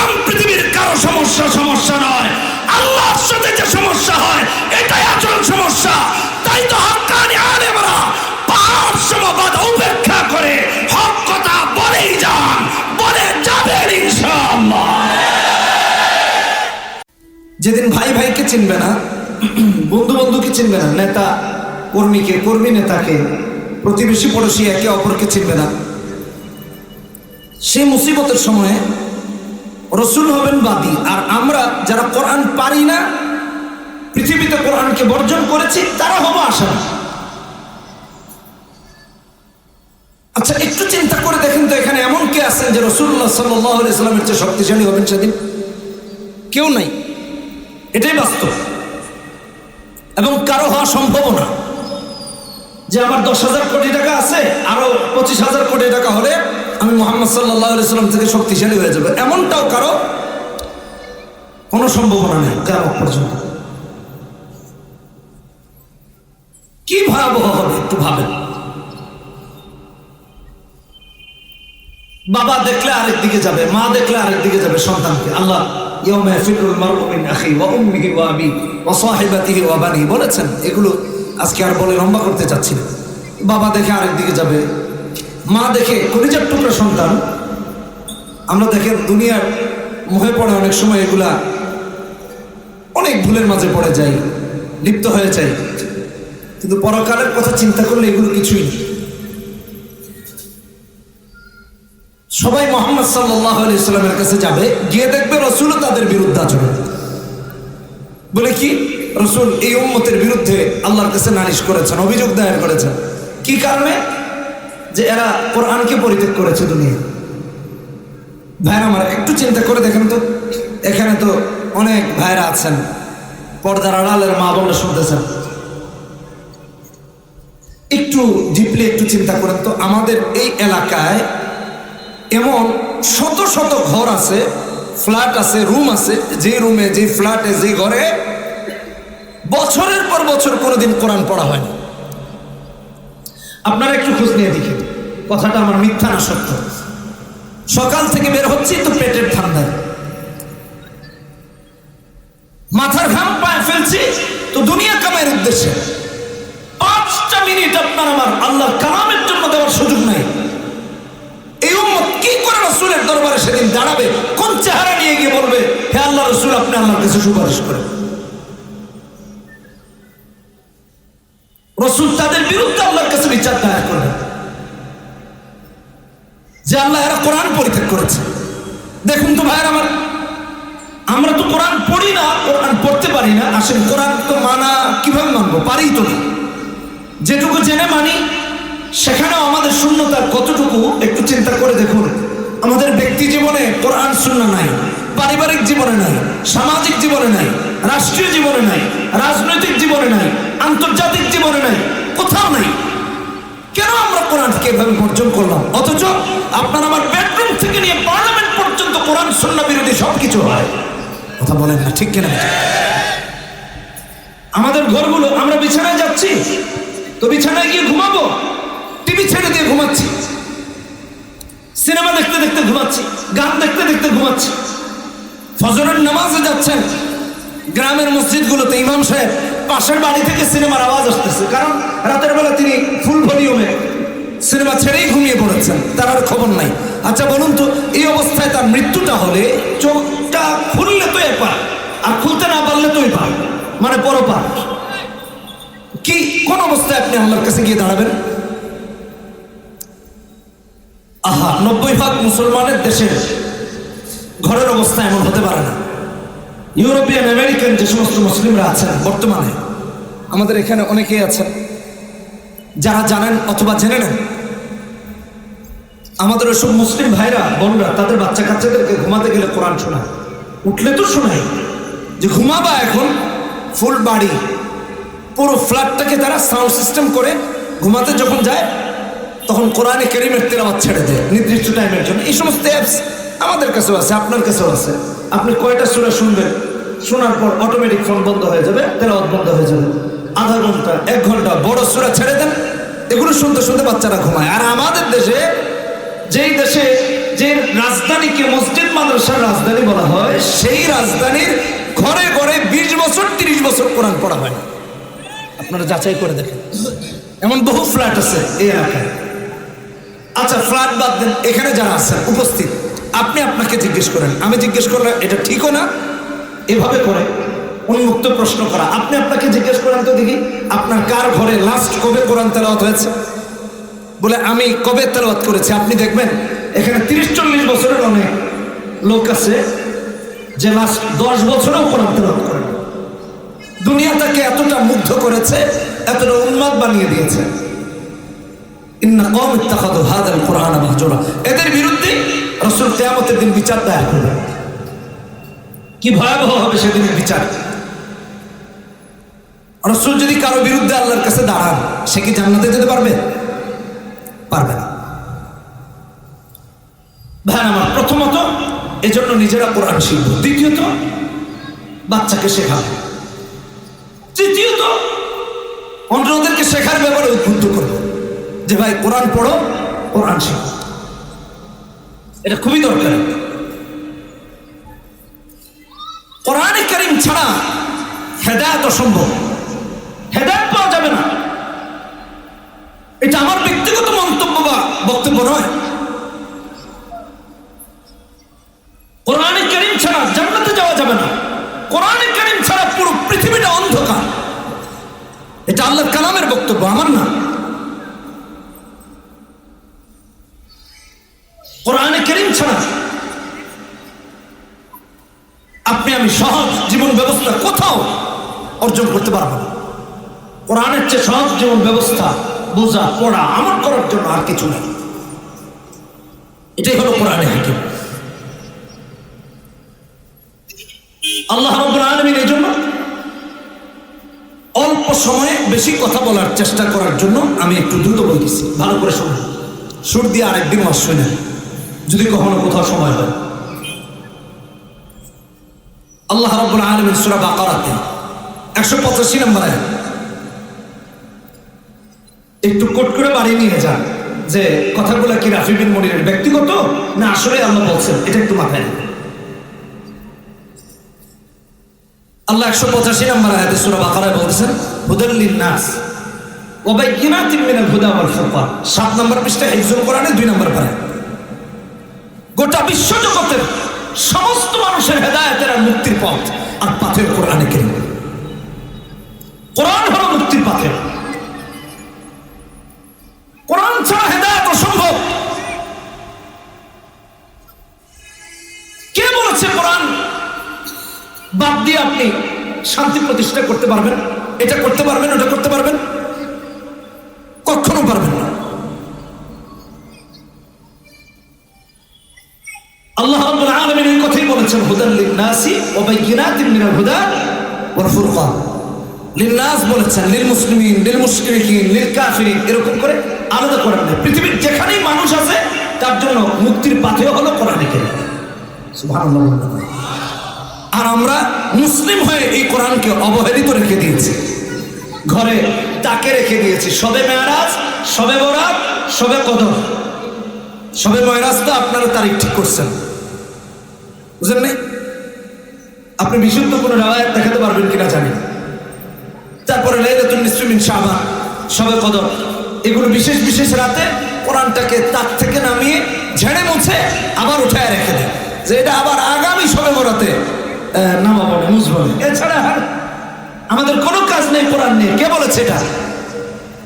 তাম পৃথিবীর কারো সমস্যা নয়, আল্লাহর সাথে যে সমস্যা হয় এটাই আসল সমস্যা। তাই তো হাক্কানি আলেমরা পাহাড় সমবাদ উপেক্ষা করে হক কথা বলেই যান, বলে যাবেন ইনশাআল্লাহ। যেদিন ভাই ভাইকে চিনবে না, বন্ধু বন্ধুকে চিনবে না, নেতা কর্মীকে, কর্মী নেতাকে, প্রতিবেশী পড়োশী একে অপরকে চিনবে না, সেই মুসিবতের সময়ে রসুল হবেন বাদী, আর আমরা যারা কোরআন পারি না, পৃথিবীতে কোরআনকে বর্জন করেছি, তারা হবো আসামি। আচ্ছা একটু চিন্তা করে দেখেন তো, এখানে এমন কে আছেন যে রাসূলুল্লাহ সাল্লাল্লাহু আলাইহি ওয়াসাল্লামের চেয়ে শক্তিশালী হবেন সেদিন? কেউ নাই, এটাই বাস্তব। এবং কারো হওয়া সম্ভব না যে আমার 10,000 কোটি টাকা আছে, আরো 25,000 কোটি টাকা হলে আমি মুহাম্মদ সাল্লাল্লাহু আলাইহি ওয়াসাল্লাম থেকে শক্তিশালী হয়ে যাবে, এমনটাও কারো কোনো সম্ভাবনা নেই কিয়ামত পর্যন্ত। কি ভয়াবহ হবে একটু ভাবেন। বাবা দেখলে আরেক দিকে যাবে, মা দেখলে আরেক দিকে যাবে সন্তানকে। আল্লাহ ইয়াউমা ইয়াফিরুল মারউ মিন আখিহি ওয়া উম্মিহি ওয়া আবিহি ওয়া সাহিবাতিহি ওয়া বানিহি বলেছেন। এগুলো আজকে আর বলে লম্বা করতে চাচ্ছি না। বাবা দেখে আরেক দিকে যাবে, মা দেখে, কলিজার টুকরা সন্তান। আমরা দেখেন দুনিয়ার মোহে পড়ে অনেক সময় এগুলা অনেক ভুলের মাঝে পড়ে যাই, লিপ্ত হয়ে যায়, কিন্তু পরকালের কথা চিন্তা করলে এগুলো কিছুই নেই। সবাই মুহাম্মদ সাল্লাল্লাহু আলাইহি ওয়াসাল্লামের কাছে যাবে, গিয়ে দেখবে রাসূলও তাদের বিরুদ্ধে আচরণ। বলে কি, রাসূল এই উম্মতের বিরুদ্ধে আল্লাহর কাছে নালিশ করেছেন, অভিযোগ দায়ের করেছেন। কি কারণে? যে এরা কোরআনকে পরিত্যাগ করেছে দুনিয়া। ভাইরা আমার একটু চিন্তা করে দেখেন তো, এখানে তো অনেক ভাইরা আছেন, পর্দার আড়ালের মা বোনরা শুনতেছেন, একটু ডিপলি একটু চিন্তা করেন তো, আমাদের এই এলাকায় এমন শত শত ঘর আছে, ফ্ল্যাট আছে, রুম আছে, যে রুমে, যে ফ্ল্যাটে, যে ঘরে বছরের পর বছর কোনোদিন কোরআন পড়া হয়নি। আপনারা একটু খোঁজ নিয়ে দেখেন, কথাটা আমার মিথ্যা না সত্য। সকাল থেকে বের হচ্ছি তো পেটের ঠান্ডায়, মাথার ঘাম পায়ে ফেলছি তো দুনিয়া কামাইয়ের উদ্দেশ্যে। 5টা মিনিট আপনার আমার আল্লাহর কালামের জন্য দেওয়ার সুযোগ নাই। এই উম্মত কি করে রাসূলের দরবারে সেদিন দাঁড়াবে? কোন চেহারা নিয়ে গিয়ে বলবে, হে আল্লাহ রাসূল আপনি আল্লাহর কাছে সুপারিশ করেন? রাসূল তাদের বিরুদ্ধে আল্লাহর কাছে বিচার দায়ের করবেন যে আল্লাহ এরা কোরআন পরিত্যাগ করেছে। দেখুন তো ভাইয়ের আমার, আমরা তো কোরআন পড়ি না, কোরআন পড়তে পারি না। আসলে কোরআন তো মানা কিভাবে মানবো? পারি তো না। যেটুকু জেনে মানি সেখানেও আমাদের শূন্যতা কতটুকু একটু চিন্তা করে দেখুন। আমাদের ব্যক্তি জীবনে কোরআন সুন্নাহ নাই, পারিবারিক জীবনে নাই, সামাজিক জীবনে নাই, রাষ্ট্রীয় জীবনে নাই, রাজনৈতিক জীবনে নাই, আন্তর্জাতিক জীবনে নাই, কোথাও নাই। কেন আমরা কোরআনকে এভাবে বর্জন করলাম? অথচ আপনার আমার বেডরুম থেকে নিয়ে পার্লামেন্ট পর্যন্ত কোরআন সুন্নাহ বিরোধী সবকিছু হয়। কথা বলেন না, ঠিক কিনা? আমাদের ঘরগুলো, আমরা বিছানায় যাচ্ছি তো বিছানায় গিয়ে ঘুমাবো, টিভি ছেড়ে দিয়ে ঘুমাচ্ছি, সিনেমা দেখতে দেখতে ঘুমাচ্ছি, গান দেখতে দেখতে ঘুমাচ্ছি। ফজরের নামাজে যাচ্ছেন, গ্রামের মসজিদগুলোতে ইমাম সাহেব পাশের বাড়ি থেকে সিনেমার আওয়াজ আসতেছে, কারণ রাতের বেলা তিনি ফুল ভলিউমে সিনেমা ছেড়েই ঘুমিয়ে পড়েছেন, তার আর খবর নাই। আচ্ছা বলুন তো, এই অবস্থায় তার মৃত্যুটা হলে চোখটা খুললে তো এপার, আর খুলতে না পারলে তো এপার, মানে পরপার। কি কোন অবস্থায় আপনি আল্লাহর কাছে গিয়ে দাঁড়াবেন? আহা, 90% মুসলমানের দেশের ঘরের অবস্থা এমন হতে পারে না। ইউরোপিয়ান আমেরিকান যে সমস্ত মুসলিমরা আছেন বর্তমানে, আমাদের এখানে অনেকেই আছেন যারা জানেন অথবা জেনে নেন, আমাদের ওইসব মুসলিম ভাইরা বোনরা তাদের বাচ্চা কাচ্চাদেরকে ঘুমাতে গেলে কোরআন শোনায়। উঠলে তো শোনায় যে ঘুমাবা এখন, ফুল বাড়ি, পুরো ফ্ল্যাটটাকে তারা সাউন্ড সিস্টেম করে ঘুমাতে যখন যায় তখন কোরআনে কারীমের তেলাওয়াত ছেড়ে দেয় নির্দিষ্ট টাইমের জন্য। এই সমস্ত অ্যাপস আমাদের কাছেও আছে, আপনার কাছেও আছে। আপনি কয়টা সূরা শুনবেন, শোনার পর অটোমেটিক ফোন বন্ধ হয়ে যাবে, তেলাওয়াত বন্ধ হয়ে যাবে। আধা ঘন্টা, 1 ঘন্টা বড় সূরা ছেড়ে দেন, এগুলো শুনতে শুনতে বাচ্চারা ঘুমায়। আর আমাদের দেশে, যেই দেশে যে রাজধানীকে মসজিদ মাদ্রাসার রাজধানী বলা হয়, সেই রাজধানীর ঘরে ঘরে 20 বছর 30 বছর কোরআন পড়া হয় না। আপনারা যাচাই করে দেখেন, এমন বহু ফ্ল্যাট আছে এই এলাকায়। আচ্ছা, ফ্ল্যাট বাদ দেন, এখানে যারা আছেন উপস্থিত, আপনি আপনাকে জিজ্ঞেস করেন, আমি জিজ্ঞেস করলে এটা ঠিকও না এভাবে করে উন্মুক্ত প্রশ্ন করা। আপনি আপনাকে জিজ্ঞেস করেন তো দেখি, আপনার কার ঘরে লাস্ট কবে কোরআন তেলাওয়াত হয়েছে? বলে আমি কবে তেলাওয়াত করেছি। আপনি দেখবেন এখানে 30-40 বছরের অনেক লোক আছে যে লাস্ট 10 বছরেও কোরআন তেলাওয়াত করে না। দুনিয়া তাকে এতটা মুগ্ধ করেছে, এতটা উন্মাদ বানিয়ে দিয়েছে। ইন্না কওম ইত্তাখাযু হাযাল কুরআন মাহজুরা। এদের বিরুদ্ধে রাসূল কিয়ামতের দিন বিচার দায়ের করবেন। কি ভয়াবহ হবে সেদিনের বিচার। রাসূল যদি কারো বিরুদ্ধে আল্লাহর কাছে দাঁড়ান, সে কি জান্নাতে যেতে পারবে? পারবে না। ভাই আমার, প্রথমত এজন্য নিজেরা কোরআন শিখব, দ্বিতীয়ত বাচ্চাকে শেখাবো, তৃতীয়ত অন্যদেরকে শেখার ব্যাপারে উদ্বুদ্ধ করব যে ভাই কোরআন পড়ো, কোরআন শেখো। এটা খুবই দরকারি। কোরআনে কারীম ছাড়া হেদায়েত অসম্ভব, হেদায়েত পাওয়া যাবে না। এটা আমার ব্যক্তিগত মন্তব্য বা বক্তব্য নয়। কোরআনে কারীম ছাড়া জান্নাতে যাওয়া যাবে না। কোরআনে কারীম ছাড়া পুরো পৃথিবীটা অন্ধকার। এটা আল্লাহর কালামের বক্তব্য, আমার না। কোরআনে কারীম ছাড়া আপনি আমি সহজ জীবন ব্যবস্থা কোথাও অর্জন করতে পারবো না। কোরআনের চেয়ে সহজ জীবন ব্যবস্থা বোঝা, পড়া, আমল করার জন্য আর কিছু নেই। এটাই হলো কোরআনে হাকিম। আল্লাহ রাব্বুল আলামিন এই জন্য অল্প সময়ে বেশি কথা বলার চেষ্টা করার জন্য আমি একটু দ্রুত বলতেছি, ভালো করে শুনুন। সুর দিয়ে আরেকদিন ওয়াজ শুনেন যদি কখনো কোথাও সময় হয়। আল্লাহ রাব্বুল আলামিন সূরা বাকারাতে 185 নম্বর আয়াত, একটু কোট করে বাড়িয়ে নিয়ে যান যে কথাগুলো কি রাফি বিন মনিরের ব্যক্তিগত না আসলে আল্লাহ বলছেন, এটা একটু মাথায় রাখবেন। আল্লাহ 185 নম্বর আয়াতে সূরা বাকারায় বলছেন, হুদাল লিন-নাস ওয়া বাইয়িনাতিন মিনাল হুদা ওয়াল ফুরকান। 7 নম্বর পৃষ্ঠায় হিফজুল কোরআনে 2 নম্বর পারা। গোটা বিশ্ব জগতের সমস্ত মানুষের হেদায়েতের আর মুক্তির পথ আর পাথের কোরআনে কারীম। কোরআন হলো মুক্তির পাথের। কোরআন ছাড়া হেদায়েত অসম্ভব। কে বলেছে কোরআন বাদ দিয়ে আপনি শান্তি প্রতিষ্ঠা করতে পারবেন, এটা করতে পারবেন, ওটা করতে পারবেন? কখনো পারবেন না। আল্লাহ রাব্বুল আলামিন এই কথাই বলেছেন, হুদাল লিন-নাসি ওয়া বাইয়িনাতিন মিনাল হুদা ওয়াল ফুরকান। লিন-নাস বলেছেন, লিল মুসলিমিন, লিল মুশরিকিন, লিল কাফিরিন, এরকম করে আলাদা করেন না। পৃথিবীর যেখানেই মানুষ আছে তার জন্য মুক্তির পাথেয় হলো কোরআন কারীম। সুবহানাল্লাহ। আর আমরা মুসলিম হয়ে এই কোরআনকে অবহেলিত রেখে দিয়েছি, ঘরে তাকে রেখে দিয়েছি। শবে মেরাজ, শবে বরাত, শবে কদর। শবে মেরাজ তো আপনারা তারিখ ঠিক করছেন, বুঝলেন নাই? আপনি বিশুদ্ধ কোনো রিওয়ায়াত দেখাতে পারবেন কিনা জানি না। তারপরে লাইলাতুন নিসফি মিন শাবান, শবে কদর, এগুলো বিশেষ বিশেষ রাতে কোরআনটাকে তাক থেকে নামিয়ে ঝেড়ে মুছে আবার উঠায় রেখে দেয় যে এটা আবার আগামী শবে বরাতে নামাবো না, মুছবো না। এছাড়া আমাদের কোনো কাজ নেই কোরআন নিয়ে। কে বলেছে এটা?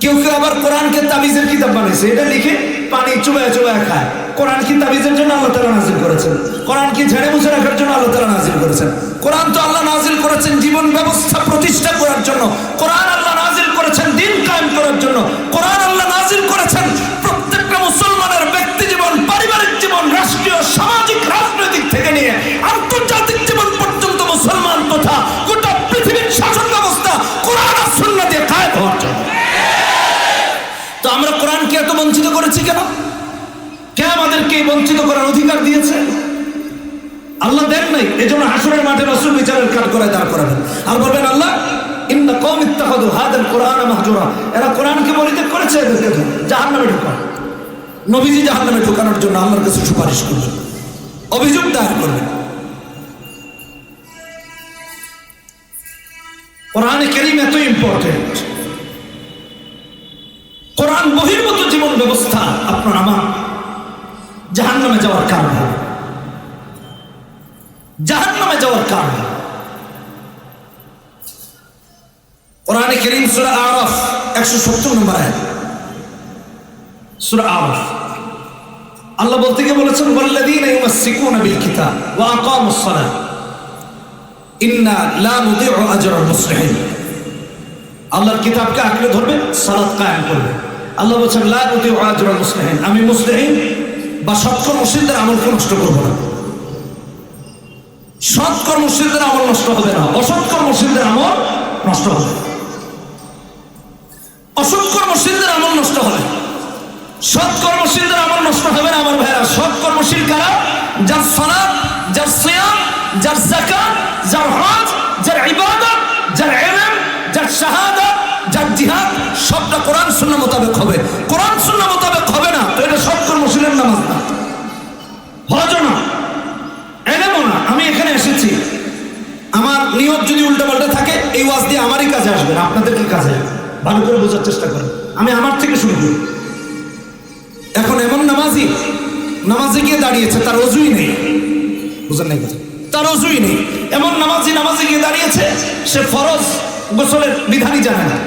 কেউ কেউ আবার কোরআনকে তাবিজের কিতাব বানিয়েছে, এটা লিখে পানি চুবায় চুবায় খায়। কোরআন কি তাবিজের জন্য আল্লাহ তাআলা নাজিল করেছেন? কোরআন কি ঝেড়ে মুছে রাখার জন্য আল্লাহ তাআলা নাজিল করেছেন? কোরআন তো আল্লাহ নাজিল করেছেন জীবন ব্যবস্থা প্রতিষ্ঠা করার জন্য। কোরআন আল্লাহ নাজিল করেছেন দিন কায়েম করার জন্য। কোরআন আল্লাহ নাজিল করেছেন প্রত্যেকটা মুসলমানের ব্যক্তি জীবন, পারিবারিক জীবন, রাষ্ট্রীয়, সামাজিক, রাজনৈতিক থেকে নিয়ে আন্তর্জাতিক জীবন পর্যন্ত মুসলমান তথা গোটা পৃথিবীর শাসন ব্যবস্থা কোরআন আর সুন্নাহ দিয়ে কায়েম হওয়ার জন্য। তো আমরা কোরআনকে এত বঞ্চিত করেছি কেন? কে আমাদেরকে বঞ্চিত করার অধিকার দিয়েছে? আল্লাহ দেন নাই। এজন্য হাসরের মাঠে রাসূল বিচারের কাঠ করে দাঁড় করাবেন আর বলবেন, আল্লাহ ইন্না কওম ইত্তাখাযু হাযাল কুরআন মাহজুরা। এরা কোরআনকে পরিত্যাগ করেছে, এদেরকে জাহান্নামে ঢোকাও। নবীজি জাহান্নামে ঢোকানোর জন্য আল্লাহর কাছে সুপারিশ করবেন, অভিযোগ দায়ের করবেন। কোরআনে কারীম এত ইম্পর্টেন্ট, কোরআন বহির্ভূত জীবন ব্যবস্থা আপনার আমার জাহান্নামে যাওয়ার কারণ হবে, জাহান্নামে যাওয়ার কারণ হবে। কোরআনে কারীম সূরা আরাফ 170 নম্বর আয়াত, সূরা আরাফ আল্লাহ বলতে গিয়ে বলেছেন ওয়াল্লাযীনা ইউমাসসিকুনা বিল কিতাব ওয়া আকামুস সালাহ ইন্না লা নুদিউ আজরাল মুসলিহিন। আল্লাহর কিতাবকে আঁকড়ে ধরবে, সালাত কায়েম করবে। আল্লাহ বলছেন লা নুদিউ আজরাল মুসলিহিন, আমি মুসলিহিন বা সৎকর্মশীলদের আমলকে নষ্ট করব না। সৎকর্মশীলদের আমল নষ্ট হবে না, অসৎকর্মশীলদের আমল নষ্ট হবে। অসৎকর্মশীলদের আমল নষ্ট হবে, সৎকর্মশীলদের আমল নষ্ট হবে না। আমার ভাইরা, সৎকর্মশীল কারা? যার সালাত, যার সিয়াম, যার যাকাত, যার হজ, যার ইবাদত, যার ইলম, যার শাহাদাত, যার জিহাদ, সবটা কোরআন সুন্নাহ মোতাবেক হবে। কোরআন সুন্নাহ মোতাবেক হবে না তো এটা সৎকর্মশীলের নামাজ না, হজও না, ইলমও না। আমি এখানে এসেছি, আমার নিয়ত যদি উল্টাপাল্টা থাকে এই ওয়াজ দিয়ে আমারই কাজে আসবে না, আপনাদের কি কাজে? ভালো করে বোঝার চেষ্টা করেন, আমি আমার থেকে শুরু করি। এখন এমন নামাজি নামাজে গিয়ে দাঁড়িয়েছে, তার অজুই নেই, বুঝেন নাই কথা, তার অজুই নেই। এমন নামাজি নামাজে গিয়ে দাঁড়িয়েছে, সে ফরজ গোসলের বিধানই জানে না,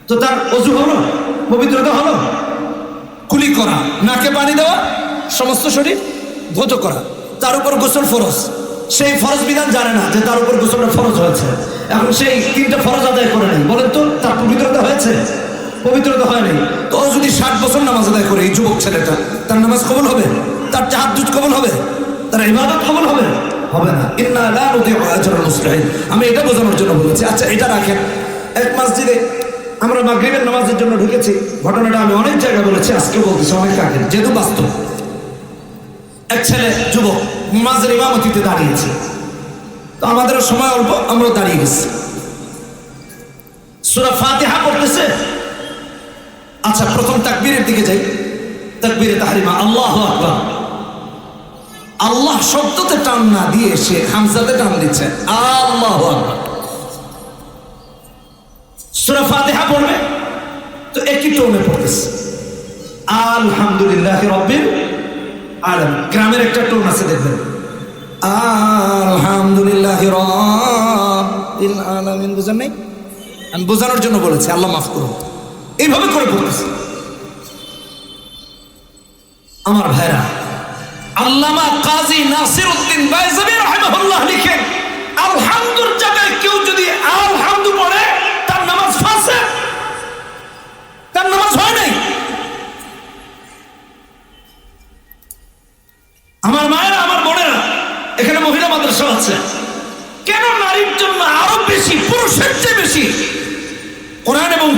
তো তার অজু হলো, পবিত্রতা হলো? কুলি করা, নাকে পানি দেওয়া, সমস্ত শরীর ধৌত করা, তার উপর গোসল ফরজ, সেই ফরজ বিধান জানে না যে তার উপর গোসলটা ফরজ হয়েছে। এখন সেই 3টা ফরজ আদায় করে নেই, বলেন তো তার পবিত্রতা হয়েছে? পবিত্রতা হয়নি। তো ও যদি 60 বছর নামাজ আদায় করে, এই যুবক ছেলেটা, তার নামাজ কবুল হবে? তার তাহাজ্জুদ কবুল হবে? তার ইবাদত কবুল হবে? হবে না। ইন্না লা নুদিউ আজরাল মুসলিহিন, আমি এটা বোঝানোর জন্য বলেছি। আচ্ছা এটা রাখেন, এক মসজিদে আমরা মাগরিবের নামাজের জন্য ঢুকেছি, ঘটনাটা আমি অনেক জায়গায় বলেছি, আজকে বলতেছি, অনেক আগে, যেহেতু বাস্তব। এক ছেলে যুবক নামাজের ইমামতিতে দাঁড়িয়েছে, তো আমাদের সময় অল্প, আমরা দাঁড়িয়ে গেছি, সূরা ফাতিহা পড়তেছে। আচ্ছা প্রথম তাকবীরের দিকে যাই, তাকবীরে তাহরিমা, আল্লাহু আকবার। আল্লাহ শব্দতে টান না দিয়ে সে হামজাতে টান দিচ্ছে, আল্লাহু আকবার। সূরা ফাতিহা পড়বে তো একই টোনে পড়তেছে, আলহামদুলিল্লাহি রাব্বিল আলামিন। গ্রামের একটা টোন আছে দেখবেন, আলহামদুলিল্লাহি রাব্বিল আলামিন। বুঝেন নাই? আমি বোঝানোর জন্য বলেছি, আল্লাহ মাফ করুন। এইভাবে করে পড়তেছে। আমার ভাইরা, আল্লামা কাজী নাসিরউদ্দিন বাইজাবি রাহিমাহুল্লাহ লিখেন, আলহামদুর জায়গায় কেউ যদি আলহামদু পড়ে তার নামাজ ফাসিদ, তার নামাজ হয় নাই। আমার মায়েরা, আমার বোনেরা, এখানে মহিলা মাদ্রাসা আছে, কেন নারীর জন্য আরো বেশি, পুরুষের চেয়ে বেশি কোরআন এবং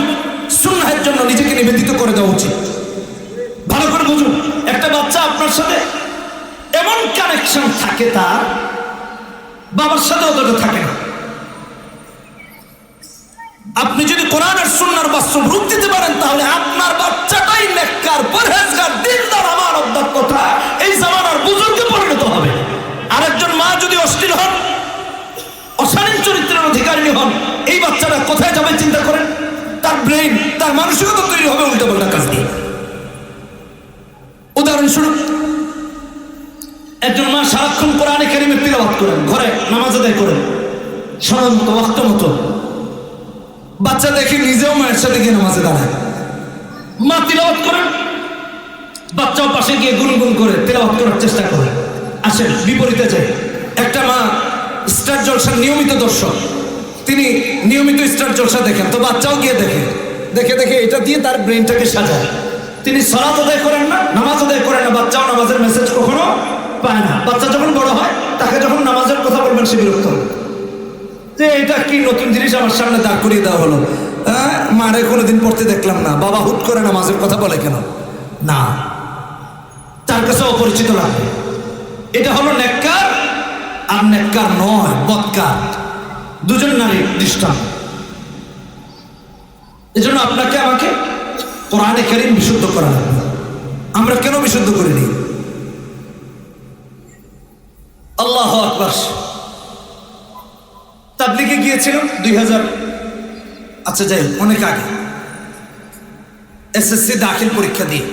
সুন্নাহের জন্য নিজেকে নিবেদিত করে দেওয়া উচিত? ভালো করে বুঝুন। একটা বাচ্চা আপনার সাথে এমন কানেকশন থাকে, তার বাবার সাথে অতটা থাকে না। আপনি যদি কোরআন আর সুন্নাহর বাস্তব রূপ দিতে পারেন, তাহলে আপনার বাচ্চাটাই নেককার, পরহেজগার, দিনদার, আমানতদার কথা এই জামানার বুজুর্গে পরিণত হবে। আরেকজন মা যদি অশ্লীল হন, অশালীন চরিত্রের অধিকারিণী হন, এই বাচ্চাটা কোথায় যাবে চিন্তা করেন? তার ব্রেইন, তার মানসিকতা তৈরি হবে উল্টাপাল্টা কাজ দিয়ে। উদাহরণস্বরূপ, একজন মা সারাক্ষণ কোরআনে কারীমের তিলাওয়াত করেন, ঘরে নামাজ আদায় করেন সময় মতো, ওয়াক্ত মতো। বাচ্চা দেখে নিজেও মায়ের সাথে গিয়ে নামাজে দাঁড়ায়, মা তিলাওয়াত করেন, বাচ্চাও পাশে গিয়ে গুনগুন করে তিলাওয়াত করার চেষ্টা করে। আসেন বিপরীতে যায়, একটা মা স্টার জলসার নিয়মিত দর্শক, তিনি নিয়মিত স্টার জলসা দেখেন, তো বাচ্চাও গিয়ে দেখে, দেখে দেখে এটা দিয়ে তার ব্রেনটাকে সাজায়। তিনি সালাত আদায় করেন না, নামাজ আদায় করেন না, বাচ্চাও নামাজের মেসেজ কখনো পায় না। বাচ্চা যখন বড় হয়, তাকে যখন নামাজের কথা বলবেন সে বিরক্ত হবে, যে এটা কি নতুন জিনিস আমার সামনে দাঁড় করিয়ে দেওয়া হলো, মারে কোনোদিন পড়তে দেখলাম না, বাবা হুট করে নামাজের কথা বলে কেন? না, তার কাছে অপরিচিত লাগবে। এটা হলো নেককার আর নেককার নয়, বদকার, দুজন নারী দৃষ্টান্ত। এজন্য আপনাকে আমাকে কোরআনে কারীম বিশুদ্ধ করা লাগবে। আমরা কেন বিশুদ্ধ করিনি? আল্লাহ আকবার। তাবলিগে গিয়েছিলাম 2000, আচ্ছা যাই হোক, অনেক আগে, এসএসসি দাখিল পরীক্ষা দিয়ে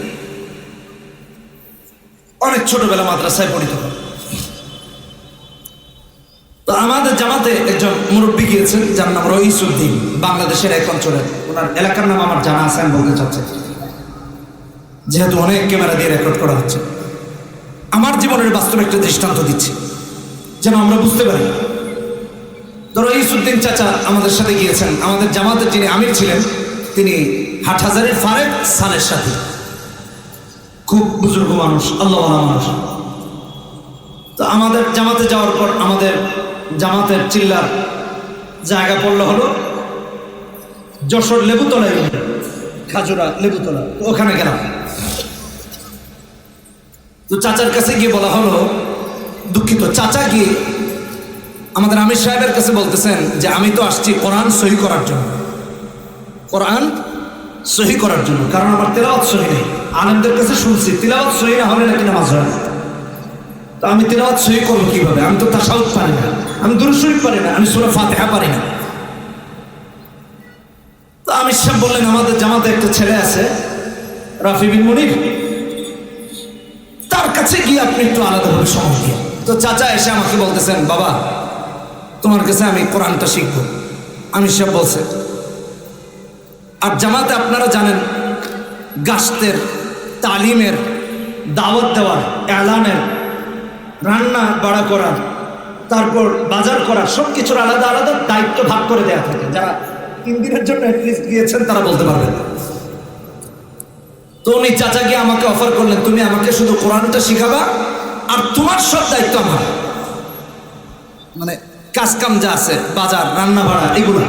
অনেক ছোটবেলা মাদ্রাসায় পড়িত। তো আমাদের জামাতে একজন মুরব্বী গিয়েছেন, যার নাম রইসউদ্দিন, বাংলাদেশের এক অঞ্চলের। ওনার এলাকার নাম আমার জানা আছে, আমি বলতে চাচ্ছি, যেহেতু অনেক ক্যামেরা দিয়ে রেকর্ড করা হচ্ছে। আমার জীবনের বাস্তব একটা দৃষ্টান্ত দিচ্ছি যেন আমরা বুঝতে পারি। তো রইসউদ্দিন চাচা আমাদের সাথে গিয়েছেন, আমাদের জামাতের যিনি আমির ছিলেন তিনি হাটহাজারীর ফারেক সালের সাথে, খুব বুজুর্গ মানুষ, আল্লাহওয়ালা মানুষ। তো আমাদের জামাতে যাওয়ার পর আমাদের জামাতের চিল্লার জায়গা পড়লো হলো যশোর লেবুতলা, খাজুরা লেবুতলা। তো ওখানে গেলাম। তো চাচার কাছে গিয়ে বলা হলো, দুঃখিত, চাচা গিয়ে আমাদের আমির সাহেবের কাছে বলতেছেন যে আমি তো আসছি কোরআন সহি করার জন্য, কোরআন সহি করার জন্য, কারণ আমার তেলাওয়াত সহি নেই। আলেমদের কাছে শুনছি তিলাওয়াত সহি না হলে নাকি নামাজ হয় না। তো আমি তিলাওয়াত সহি করবো কিভাবে? আমি তো তাশাহুদ পারি না, আমি দুরূদ শরীফ পারি না, আমি সূরা ফাতিহা পারি না। তো আমির সাহেব বললেন, আমাদের জামাতে একটা ছেলে আছে রাফি বিন মুনির, তার কাছে গিয়ে আপনি একটু আলাদাভাবে সময় দিয়ে। তো চাচা এসে আমাকে বলতেছেন, বাবা তোমার কাছে আমি কোরআনটা শিখবো। আমির সাহেব বলছে, আর জামাতে আপনারা জানেন গাস্তের, তালিমের, দাওয়াত দেওয়ার, এলানের, রান্না বাড়া করার, তারপর বাজার করার, সব কিছুর আলাদা আলাদা দায়িত্ব ভাগ করে দেওয়া থাকে। যারা 3 দিনের জন্য অ্যাটলিস্ট গিয়েছেন তারা বলতে পারবেন। তো উনি চাচা গিয়ে আমাকে অফার করলেন, তুমি আমাকে শুধু কোরআনটা শিখাবা আর তোমার সব দায়িত্ব আমার, মানে কাজ কাম যা আছে, বাজার, রান্না বাড়া, এগুলো।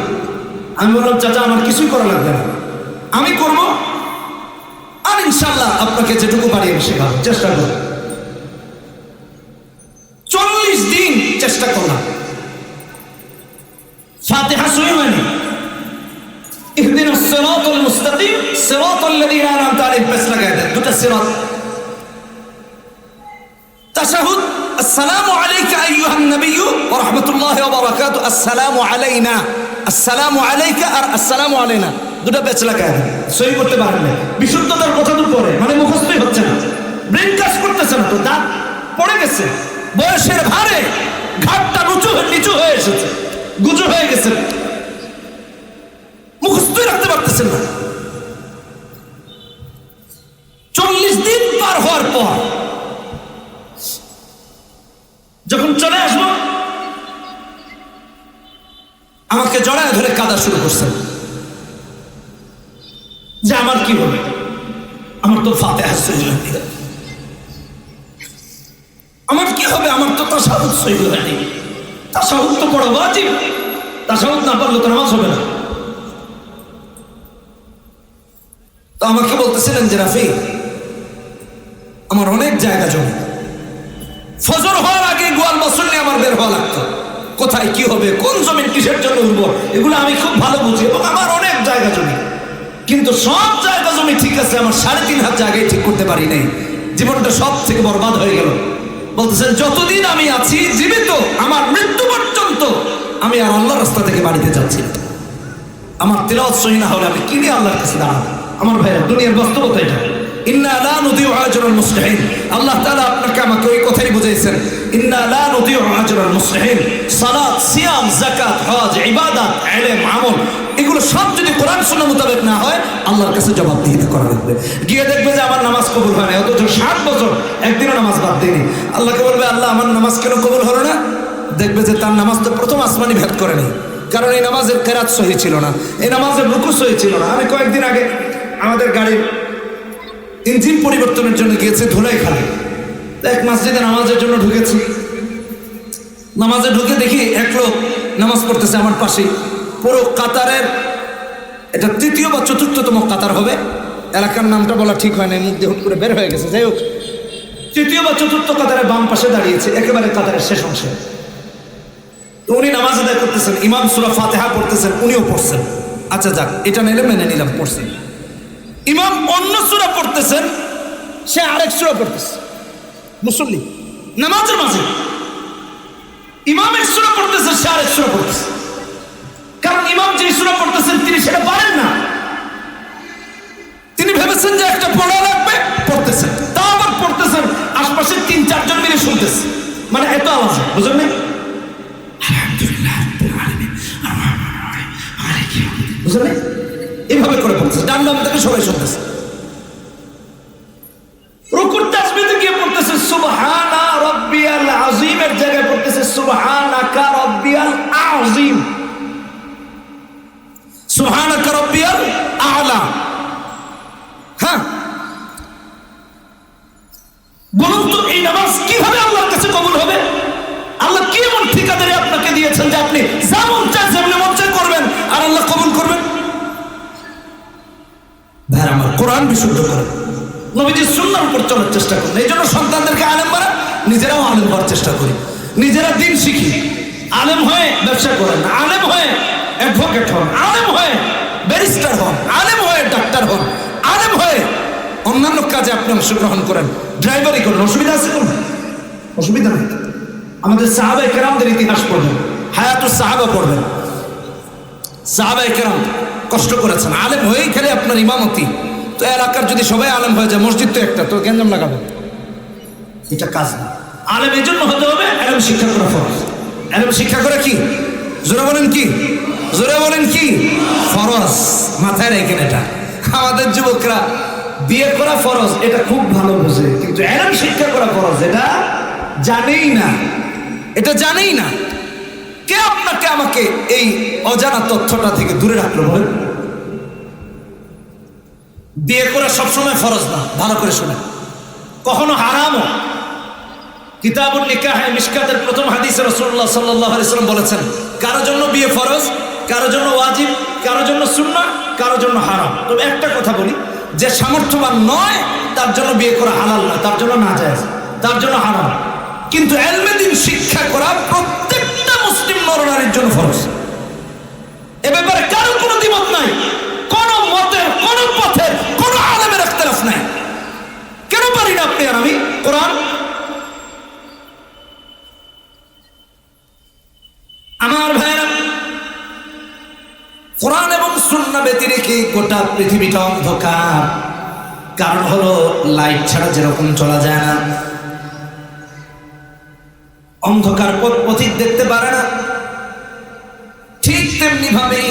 আমি বললাম, চাচা আমার কিছুই করা লাগবে না, আমি করব, আর ইনশাল্লাহ আপনাকে যেটুকু পারি আমি শেখাবো, চেষ্টা করব। 40 দিন চেষ্টা করলাম, ফাতিহা সহি হয়নি। ইহদিনাস সিরাতাল মুস্তাকিম সিরাতাল লাযীনা আন'আমতা আলাইহিম, বেশ লাগায় দেন দুটো সিরাত। তাশাহুদ, আসসালামু আলাইকা আইয়ুহান নাবিয়্যু ওয়া রাহমাতুল্লাহি ওয়া বারাকাতুহু, আসসালামু আলাইনা, আসসালামু আলাইকা আর আসসালামু আলাইনা, দুটো বেচ লাগায় দেন। সহি করতে পারেন না, বিশুদ্ধতার কথা তো পড়ে, মানে মুখস্থই হচ্ছে না, ব্রেন কাজ করতেছে না, তো দাঁত পড়ে গেছে, বয়সের ভারে ঘাটটা নিচু হয়ে এসেছে, গুজু হয়ে গেছে, মুখস্থই রাখতে পারতেছেন না। 40 দিন পার হওয়ার পর যখন চলে আসবো, আমাকে জড়ায় ধরে কাঁদা শুরু করছেন যে আমার কি হবে, আমার তো ফাতিহা সহি হয়নি, আমার কি হবে, আমার তো তাশাহুদ সহি হয়নি। তাশাহুদ তো পড়া ওয়াজিব, তাশাহুদ না পড়লে তো নামাজ হবে না। তো আমাকে বলতেছিলেন যে রাফি, আমার অনেক জায়গা জমি, ফজর হওয়ার আগে গোয়াল বছর নিয়ে আমার বের হওয়া লাগতো, কোথায় কি হবে, কোন জমি কিসের জন্য উর্বর, এগুলো আমি খুব ভালো বুঝি, এবং আমার অনেক জায়গা জমি, কিন্তু সব জায়গা জমি ঠিক আছে, আমার 3.5 হাত জায়গায় ঠিক করতে পারি নাই, জীবনটা সব থেকে বরবাদ হয়ে গেল। বলতেছেন, যতদিন আমি আছি জীবিত, আমার মৃত্যু পর্যন্ত আমি আর আল্লাহর রাস্তা থেকে বাড়িতে যাচ্ছি না। আমার তিলাওয়াত সহি না হলে আমি কি নিয়ে আল্লাহর কাছে দাঁড়াবো? আমার ভাইরা, দুনিয়ার বাস্তবতা এটা। ইন্না লা নুদিউ আজরাল মুসলিহিন, আল্লাহ তাআলা আপনাকে আমাকে ওই কথাই বুঝাইছেন, ইন্না লা নুদিউ আজরাল মুসলিহিন। সালাত, সিয়াম, যাকাত, হজ, ইবাদত, ইলম, আমল, এগুলো সব যদি কোরআন সুন্নাহ মোতাবেক না হয়, আল্লাহর কাছে জবাবদিহিতা করা লাগবে। গিয়ে দেখবে যে আমার নামাজ কবুল হয় না, অথচ 60 বছর একদিনও নামাজ বাদ দেয়নি। আল্লাহকে বলবে, আল্লাহ আমার নামাজ কেন কবুল হলো না? দেখবে যে তার নামাজ তো প্রথম আসমানি ভেদ করেনি, কারণ এই নামাজের কেরাত সহি ছিল না, এই নামাজের রুকু সহি ছিল না। আমি কয়েকদিন আগে আমাদের গাড়ির ইঞ্জিন পরিবর্তনের জন্য গিয়েছি ধুলাইখালে, এক মসজিদে নামাজের জন্য ঢুকেছি। নামাজে ঢুকে দেখি এক লোক নামাজ পড়তেছে আমার পাশে, পুরো কাতারের, এটা 3য় বা 4র্থতম কাতার হবে, এলাকার নামটা বলা ঠিক হয় না, মুখ দিয়ে হুট করে বের হয়ে গেছে। যাই হোক, 3য় বা 4র্থ কাতারের বাম পাশে দাঁড়িয়েছে, একেবারে কাতারের শেষ অংশে। তো উনি নামাজ আদায় করতেছেন, ইমাম সূরা ফাতিহা পড়তেছেন, উনিও পড়ছেন। আচ্ছা যাক, এটা নিলে মেনে নিলাম, পড়ছেন। ইমাম অন্য সূরা পড়তেছেন, সে আরেক সূরা পড়তেছে। মুসল্লি নামাজের মাঝে ইমাম এক সূরা পড়তেছে, সে আরেক সূরা পড়তেছে। কারণ ইমাম যে সূরা পড়তেছেন তিনি সেটা পারেন না। তিনি ভেবেছেন যে একটা পড়া লাগবে, পড়তেছেন, তা আবার পড়তেছেন, আশপাশে 3-4 জন মিলে শুনতেছে, মানে এত আওয়াজ, বুঝলেন না? বুঝলেন? এইভাবে করে পড়তেছে, ডান বাম থেকে সবাই শুনতেছে। রুকুর তাসবিহতে গিয়ে পড়তেছে সুবহানা রাব্বিয়াল আযীম, এর জায়গায় পড়তেছে সুবহানাকা রাব্বিয়াল আযীম, সুবহানাকা রাব্বিয়াল আ'লা। হ্যাঁ, বলুন তো এই নামাজ কিভাবে আল্লাহর কাছে কবুল হবে? আল্লাহ কি এমন ঠিকাদারি আপনাকে দিয়েছেন যে আপনি যেমন চান যেমন মন চায় করবেন আর আল্লাহ কবুল করবেন? ভাই আমার, কোরআন বিশুদ্ধ করেন, নবীজির সুন্নাহর উপর চলার চেষ্টা করুন। এই জন্য সন্তানদেরকে আলেম বানান, নিজেরাও আলেম হওয়ার চেষ্টা করি, নিজেরা দিন শিখি। আলেম হয়ে ব্যবসা করেন, আলেম হয়ে অ্যাডভোকেট হন, আলেম হয়ে ব্যারিস্টার হন, আলেম হয়ে ডাক্তার হন, আলেম হয়ে অন্যান্য কাজে আপনি অংশগ্রহণ করেন, ড্রাইভারি করেন। অসুবিধা আছে কোন? অসুবিধা নেই। আমাদের সাহাবায়ে কেরামদের ইতিহাস পড়বেন, হায়াতুস সাহাবা পড়বেন। সাহাবায়ে কেরাম কষ্ট করেছেন, আলেম হয়েই খেলে আপনার ইমামতি। তো এলাকার যদি সবাই আলেম হয়ে যায়, মসজিদ তো একটা, তো গ্যাঞ্জাম লাগাবো, এটা কাজ না। আলেম এই জন্য হতে হবে, এলম শিক্ষা করা ফরজ। এলম শিক্ষা করে কি? জোরে বলেন কি? জোরে বলেন কি? ফরজ। মাথায় রেখেন এটা। আমাদের যুবকরা বিয়ে করা ফরজ এটা খুব ভালো বোঝে, কিন্তু এলম শিক্ষা করা ফরজ এটা জানেই না, এটা জানেই না। কে আপনাকে আমাকে এই অজানা তথ্যটা থেকে দূরে রাখলো বলেন? বিয়ে করা সবসময় ফরজ না, ভালো করে শোনেন, কখনো হারামও। কিতাবুন নিকাহে মিশকাতের প্রথম হাদিসে রাসূলুল্লাহ সাল্লাল্লাহু আলাইহি ওয়াসাল্লাম বলেছেন, কারো জন্য বিয়ে ফরজ, কারো জন্য ওয়াজিব, কারো জন্য সুন্নাহ, কারো জন্য হারাম। তবে একটা কথা বলি, যে সামর্থ্যবান নয় তার জন্য বিয়ে করা হালাল না, তার জন্য নাজায়েজ, তার জন্য হারাম। কিন্তু ইলমে দ্বীন শিক্ষা করা প্রত্যেকটা মুসলিম নরনারীর জন্য ফরজ। এ ব্যাপারে কারো কোনো দ্বিমত নাই, কোন মতের, কোন পথের, কোন আলেমের ইখতিলাফ নাই। কেন পারি না আপনি আর আমি? কোরআন, আমার ভাইরা, কোরআন এবং সুন্নাহ ব্যতিরেকে গোটা পৃথিবীটা অন্ধকার। কারণ হলো লাইট ছাড়া যেরকম চলা যায় না, অন্ধকার পথ পথিক দেখতে পারে না, ঠিক তেমনি ভাবে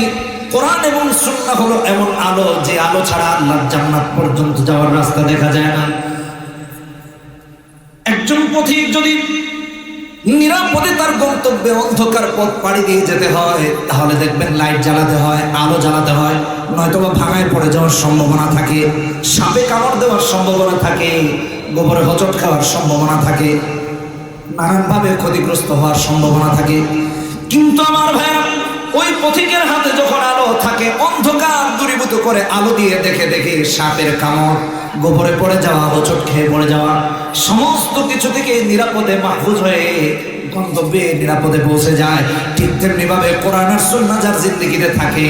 কোরআন এবং সুন্নাহ হলো এমন আলো, যে আলো ছাড়া আল্লাহর জান্নাত পর্যন্ত যাওয়ার রাস্তা দেখা যায় না। একজন পথিক যদি নিরাপদে তার গন্তব্যে অন্ধকার পথ পাড়ি দিয়ে যেতে হয়, তাহলে দেখবেন লাইট জ্বালাতে হয়, আলো জ্বালাতে হয়, নয়তোবা ভাঙায় পড়ে যাওয়ার সম্ভাবনা থাকে, সাপে কামড় দেওয়ার সম্ভাবনা থাকে, গোবরে হোঁচট খাওয়ার সম্ভাবনা থাকে, নানানভাবে ক্ষতিগ্রস্ত হওয়ার সম্ভাবনা থাকে। কিন্তু আমার ভাইয়া, ওই পথিকের হাতে যখন আলো থাকে, অন্ধকার দূরীভূত করে আলো দিয়ে দেখে দেখে সাপের কামড়, গোবরে পড়ে যাওয়া, হোঁচট খেয়ে পড়ে যাওয়া, সমস্ত কিছু থেকে নিরাপদে মাহফুজ হয়ে গন্তব্যে নিরাপদে পৌঁছে যায়। ঠিক তেমনি ভাবে কোরআন আর সুন্নাহ যার জিন্দেগিতে থাকে,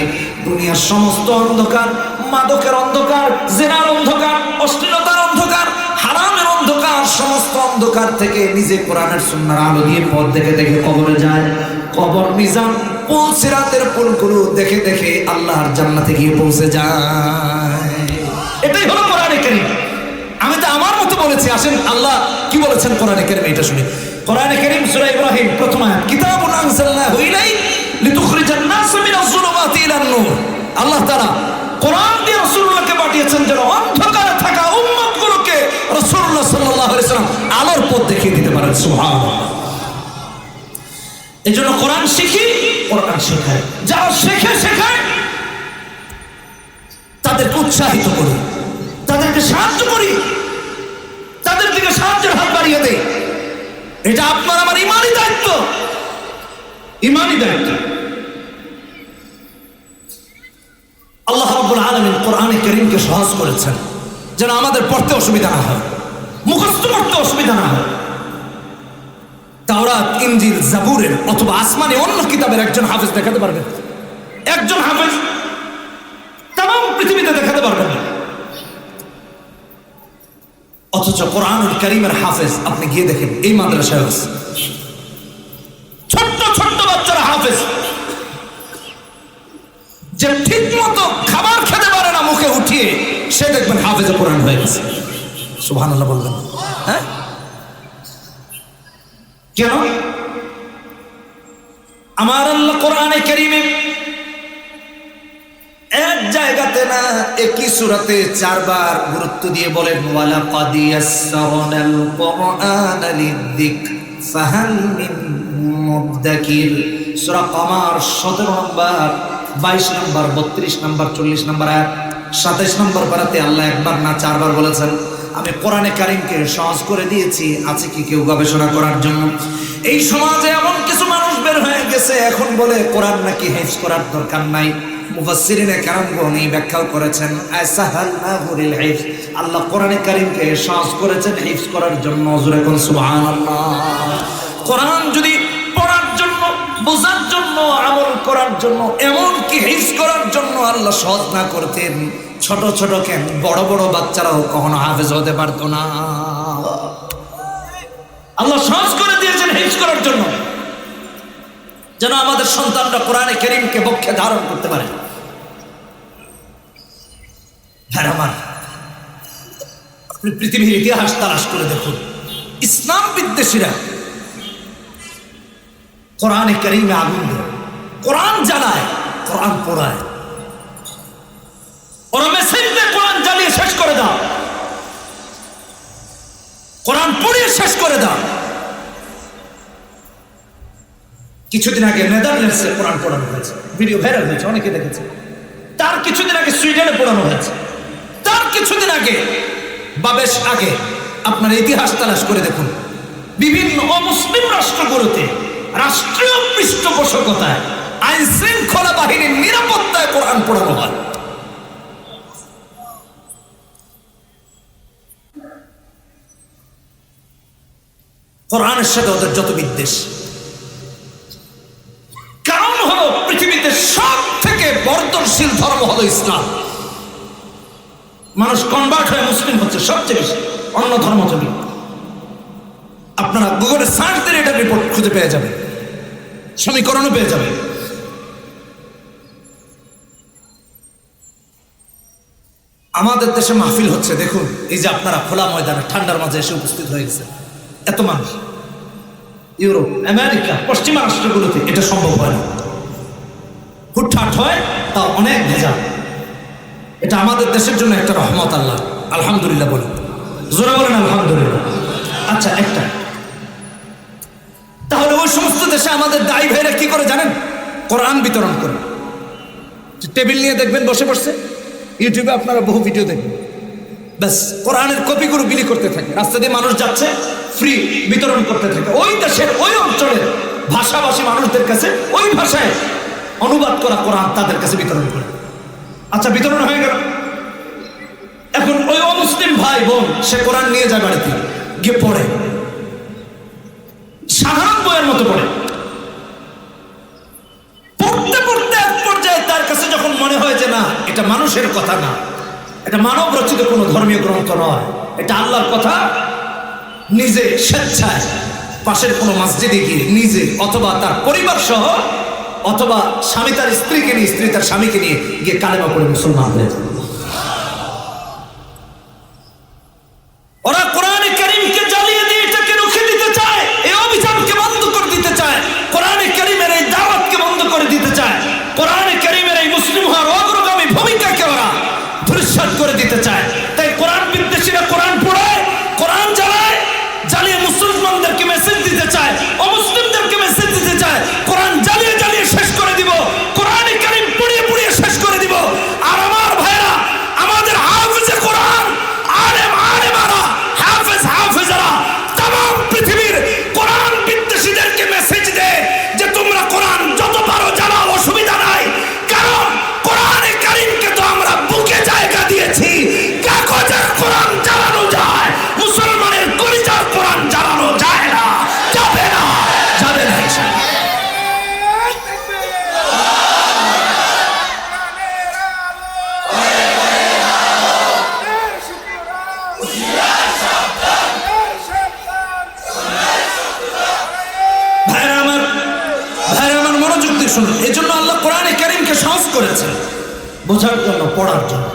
দুনিয়ার সমস্ত অন্ধকার, মাদকের অন্ধকার, জিনার অন্ধকার, অশ্লীলতার অন্ধকার, হারামের অন্ধকার, সমস্ত অন্ধকার থেকে নিজে কোরআনের সুন্নাহর আলো দিয়ে পথ দেখে দেখে কবরে যায়। কবর, মিজান, পুল, সিরাতের পুলগুলো দেখে দেখে আল্লাহর জান্নাতে গিয়ে পৌঁছে যায়। এটাই হলো কোরআনে কারীম। আমি তো আমার মতো বলেছি, আসেন আল্লাহ কি বলেছেন কোরআনে কারীমে এটা শুনি। কোরআনে কারীম সূরা ইব্রাহিম প্রথম আয়াত, কিতাবুন আনজালনাহু ইলাইক লিতুখরিজান নাস মিনাজ যুলুমাতি ইলান নূর। আল্লাহ তাআলা কোরআন দিয়ে রাসূলুল্লাহকে পাঠিয়েছেন যেন অন্ধকারে থাকা উম্মতগুলোকে রাসূলুল্লাহ সাল্লাল্লাহু আলাইহি ওয়াসাল্লাম আলোর পথ দেখিয়ে দিতে পারেন। সুবহানাল্লাহ। এই জন্য কোরআন শিখি, কোরআন শেখায়, যারা শেখে শেখায় তাদেরকে উৎসাহিত করি, তাদেরকে সাহায্য করি, তাদের দিকে সাহায্যের হাত বাড়িয়ে দেয়। এটা আপনার আমার ইমানি দায়িত্ব, ইমানি দায়িত্ব। আল্লাহ রাব্বুল আলামিন কোরআনে কারীমকে সহজ করেছেন যেন আমাদের পড়তে অসুবিধা না হয়, মুখস্থ করতে অসুবিধা না হয়। তাওরাত, ইনজিল, জাবুরের অথবা আসমানি অন্য কিতাবের একজন হাফেজ দেখাতে পারবেন? একজন হাফেজ তাম পৃথিবীতে দেখাতে পারবেন না। কোরআনুল কারীমের হাফেজ আপনি গিয়ে দেখেন এই মাদ্রাসায় আছে ছোট্ট ছোট্ট বাচ্চারা হাফেজ, যে ঠিক মতো খাবার খেতে পারে না মুখে উঠিয়ে, সে দেখবেন হাফেজে কোরআন হয়ে গেছে। সুবহানাল্লাহ বলবেন। হ্যাঁ, কেন? আমার আল্লাহ কোরআনে কারীমে এক জায়গাতে না একই সূরাতে 4 বার গুরুত্ব দিয়ে বলেন ওয়ালাকাদ ইয়াসসারনাল কুরআনা লিযিকর ফাহাল মিন মুদ্দাকির। সূরা কমার 17 নম্বর, 22 নম্বর, 32 নম্বর, 40 নম্বর আয়াত, 27 নম্বর পারাতে আল্লাহ একবার না 4 বার বলেছেন আমি কোরআনে কারীমকে সহজ করে দিয়েছি, আছে কি কেউ গবেষণা করার জন্য? এই সমাজে এমন কিছু মানুষ বের হয়ে গেছে এখন বলে কোরআন নাকি হিফজ করার দরকার নাই। মুফাসসিরিনে কেরামগণ এই ব্যাখ্যাও করেছেন আসাহালনাহু লিল হিফজ, আল্লাহ কোরআনে কারীমকে সহজ করেছেন হিফজ করার জন্য। জোরে কোন সুবহানাল্লাহ। কোরআন যদি পড়ার জন্য, বোঝার জন্য, আমল করার জন্য, এমন কি হিফজ করার জন্য আল্লাহ সহজ না করতেন, ছোট ছোট কেন বড় বড় বাচ্চারাও কখনো হাফেজ হতে পারতো না। আল্লাহ সহজ করে দিয়েছেন হিফজ করার জন্য, যেন আমাদের সন্তানরা কোরআনে কারীমকে বক্ষে ধারণ করতে পারে। হ্যাঁ আমার, আপনি পৃথিবীর ইতিহাস তালাশ করে দেখুন, ইসলাম বিদ্বেষীরা কোরআনে কারীমে আগুন দেয়, কোরআন জ্বালায়, কোরআন পোড়ায়, ওরা মেসেজ দিয়ে কোরআন জ্বালিয়ে শেষ করে দাও, কোরআন পড়িয়ে শেষ করে দাও। কিছুদিন আগে নেদারল্যান্ডসে কোরআন পড়ানো হয়েছে, ভিডিও ভাইরাল হয়েছে, অনেকে দেখেছে। তার কিছুদিন আগে সুইডেনে পড়ানো হয়েছে, তার কিছুদিন আগে বা বেশ আগে আপনার ইতিহাস তালাশ করে দেখুন, বিভিন্ন অমুসলিম রাষ্ট্রগুলোতে রাষ্ট্রীয় পৃষ্ঠপোষকতায় আইন শৃঙ্খলা বাহিনীর নিরাপত্তায় কোরআন পড়ানো হয়। কোরআনের সাথে ওদের যত বিদ্বেষ, কারণ হলো পৃথিবীতে সব থেকে বর্ধনশীল ধর্ম হলো ইসলাম। মানুষ কনভার্ট হয়ে মুসলিম হচ্ছে সবচেয়ে বেশি, অন্য ধর্ম থেকে। আপনারা গুগলে সার্চ দিলে এটা রিপোর্ট খুঁজে পেয়ে যাবেন, সমীকরণও পেয়ে যাবেন। আমাদের দেশে মাহফিল হচ্ছে, দেখুন এই যে আপনারা খোলা ময়দানে ঠান্ডার মাঝে এসে উপস্থিত হয়ে গেছে এত মানুষ। ইউরোপ, আমেরিকা, পশ্চিমা রাষ্ট্রগুলোতে এটা সম্ভব হয় না, হুটহাট হয়, তাও অনেক ভেজাল। এটা আমাদের দেশের জন্য একটা রহমত। আল্লাহ আলহামদুলিল্লাহ বলেন, জোরে বলেন আলহামদুলিল্লাহ। আচ্ছা, একটা তাহলে ওই সমস্ত দেশে আমাদের দায়ী ভাইরা কি করে জানেন? কোরআন বিতরণ করে, টেবিল নিয়ে দেখবেন বসে পড়ছে, ইউটিউবে আপনারা বহু ভিডিও দেখবেন, ব্যাস কোরআনের কপিগুলো বিলি করতে থাকে, রাস্তা দিয়ে মানুষ যাচ্ছে ফ্রি বিতরণ করতে থাকে। ওই দেশের ওই অঞ্চলের ভাষাভাষী মানুষদের কাছে ওই ভাষায় অনুবাদ করা কোরআন তাদের কাছে বিতরণ করে। আচ্ছা, বিতরণ হয়ে গেল, এখন ওই অমুসলিম ভাই বোন সে কোরআন নিয়ে যায় বাড়িতে গিয়ে পড়ে, সাধারণ বইয়ের মতো পড়ে, পড়তে পড়তে এক পর্যায়ে তার কাছে যখন মনে হয় যে না, এটা মানুষের কথা না, এটা মানব রচিত কোনো ধর্মীয় গ্রন্থ নয়, এটা আল্লাহর কথা, নিজে স্বেচ্ছায় পাশের কোনো মসজিদে গিয়ে নিজে অথবা তার পরিবার সহ অথবা স্বামী তার স্ত্রীকে নিয়ে, স্ত্রী তার স্বামীকে নিয়ে গিয়ে কালেমা পড়ে মুসলমান হয়ে যায়। ওরা কোরআনে কারীমকে জ্বালিয়ে দিয়ে এটাকে রুখে দিতে চায়, এই অভিযানকে বন্ধ করে দিতে চায়, কোরআনে কারীমের এই দাওয়াতকে বন্ধ করে দিতে চায়, কোরআনে কারীমের এই মুসলিম হওয়ার অগ্রগামী ভূমিকাকে ওরা ধূলিসাৎ করে দিতে চায়। তাই কোরআন বিদ্বেষীরা কোরআন পড়ায়, কোরআন জ্বালায়, জ্বালিয়ে মুসলমানদেরকে মেসেজ দিতে চায়, অমুসলিমদেরকে মেসেজ দিতে চায়, কোরআন জ্বালিয়ে জ্বালিয়ে শেষ করে দিব, কোরআনে কারীম পুড়িয়ে পুড়িয়ে শেষ করে দিব। আর আমার ভাইরা শুনুন, এই জন্য আল্লাহ কোরআনে কারীমকে সহজ করেছেন বোঝার জন্য, পড়ার জন্য।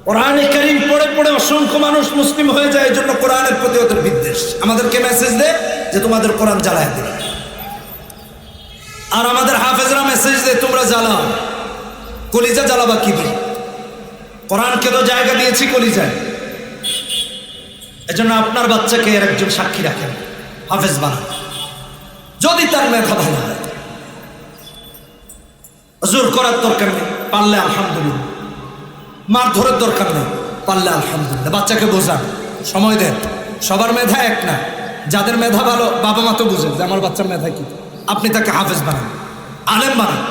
কোরআনে কারীম পড়ে পড়ে অসংখ্য মানুষ মুসলিম হয়ে যায়, এই জন্য কোরআনের প্রতি ওদের বিদ্বেষ। আমাদেরকে মেসেজ দেয় যে তোমাদের কোরআন জ্বালায় দেবে, আর আমাদের হাফেজরা মেসেজ দেয় তোমরা জ্বালাও। কলিজা জ্বালাবা কি দিয়ে? কোরআনকে তো জায়গা দিয়েছি কলিজায়। এজন্য আপনার বাচ্চাকে এর একজন সাক্ষী রাখেন, হাফেজ বানান। যদি তার মেধা ভালো হয়, জোর করার দরকার নেই, পারলে আলহামদুলিল্লাহ। মারধরের দরকার নেই, পারলে আলহামদুলিল্লাহ। বাচ্চাকে বোঝান, সময় দেন। সবার মেধা এক না, যাদের মেধা ভালো বাবা মা তো বুঝে যে আমার বাচ্চার মেধা কি। আপনি তাকে হাফেজ বানান, আলেম বানান।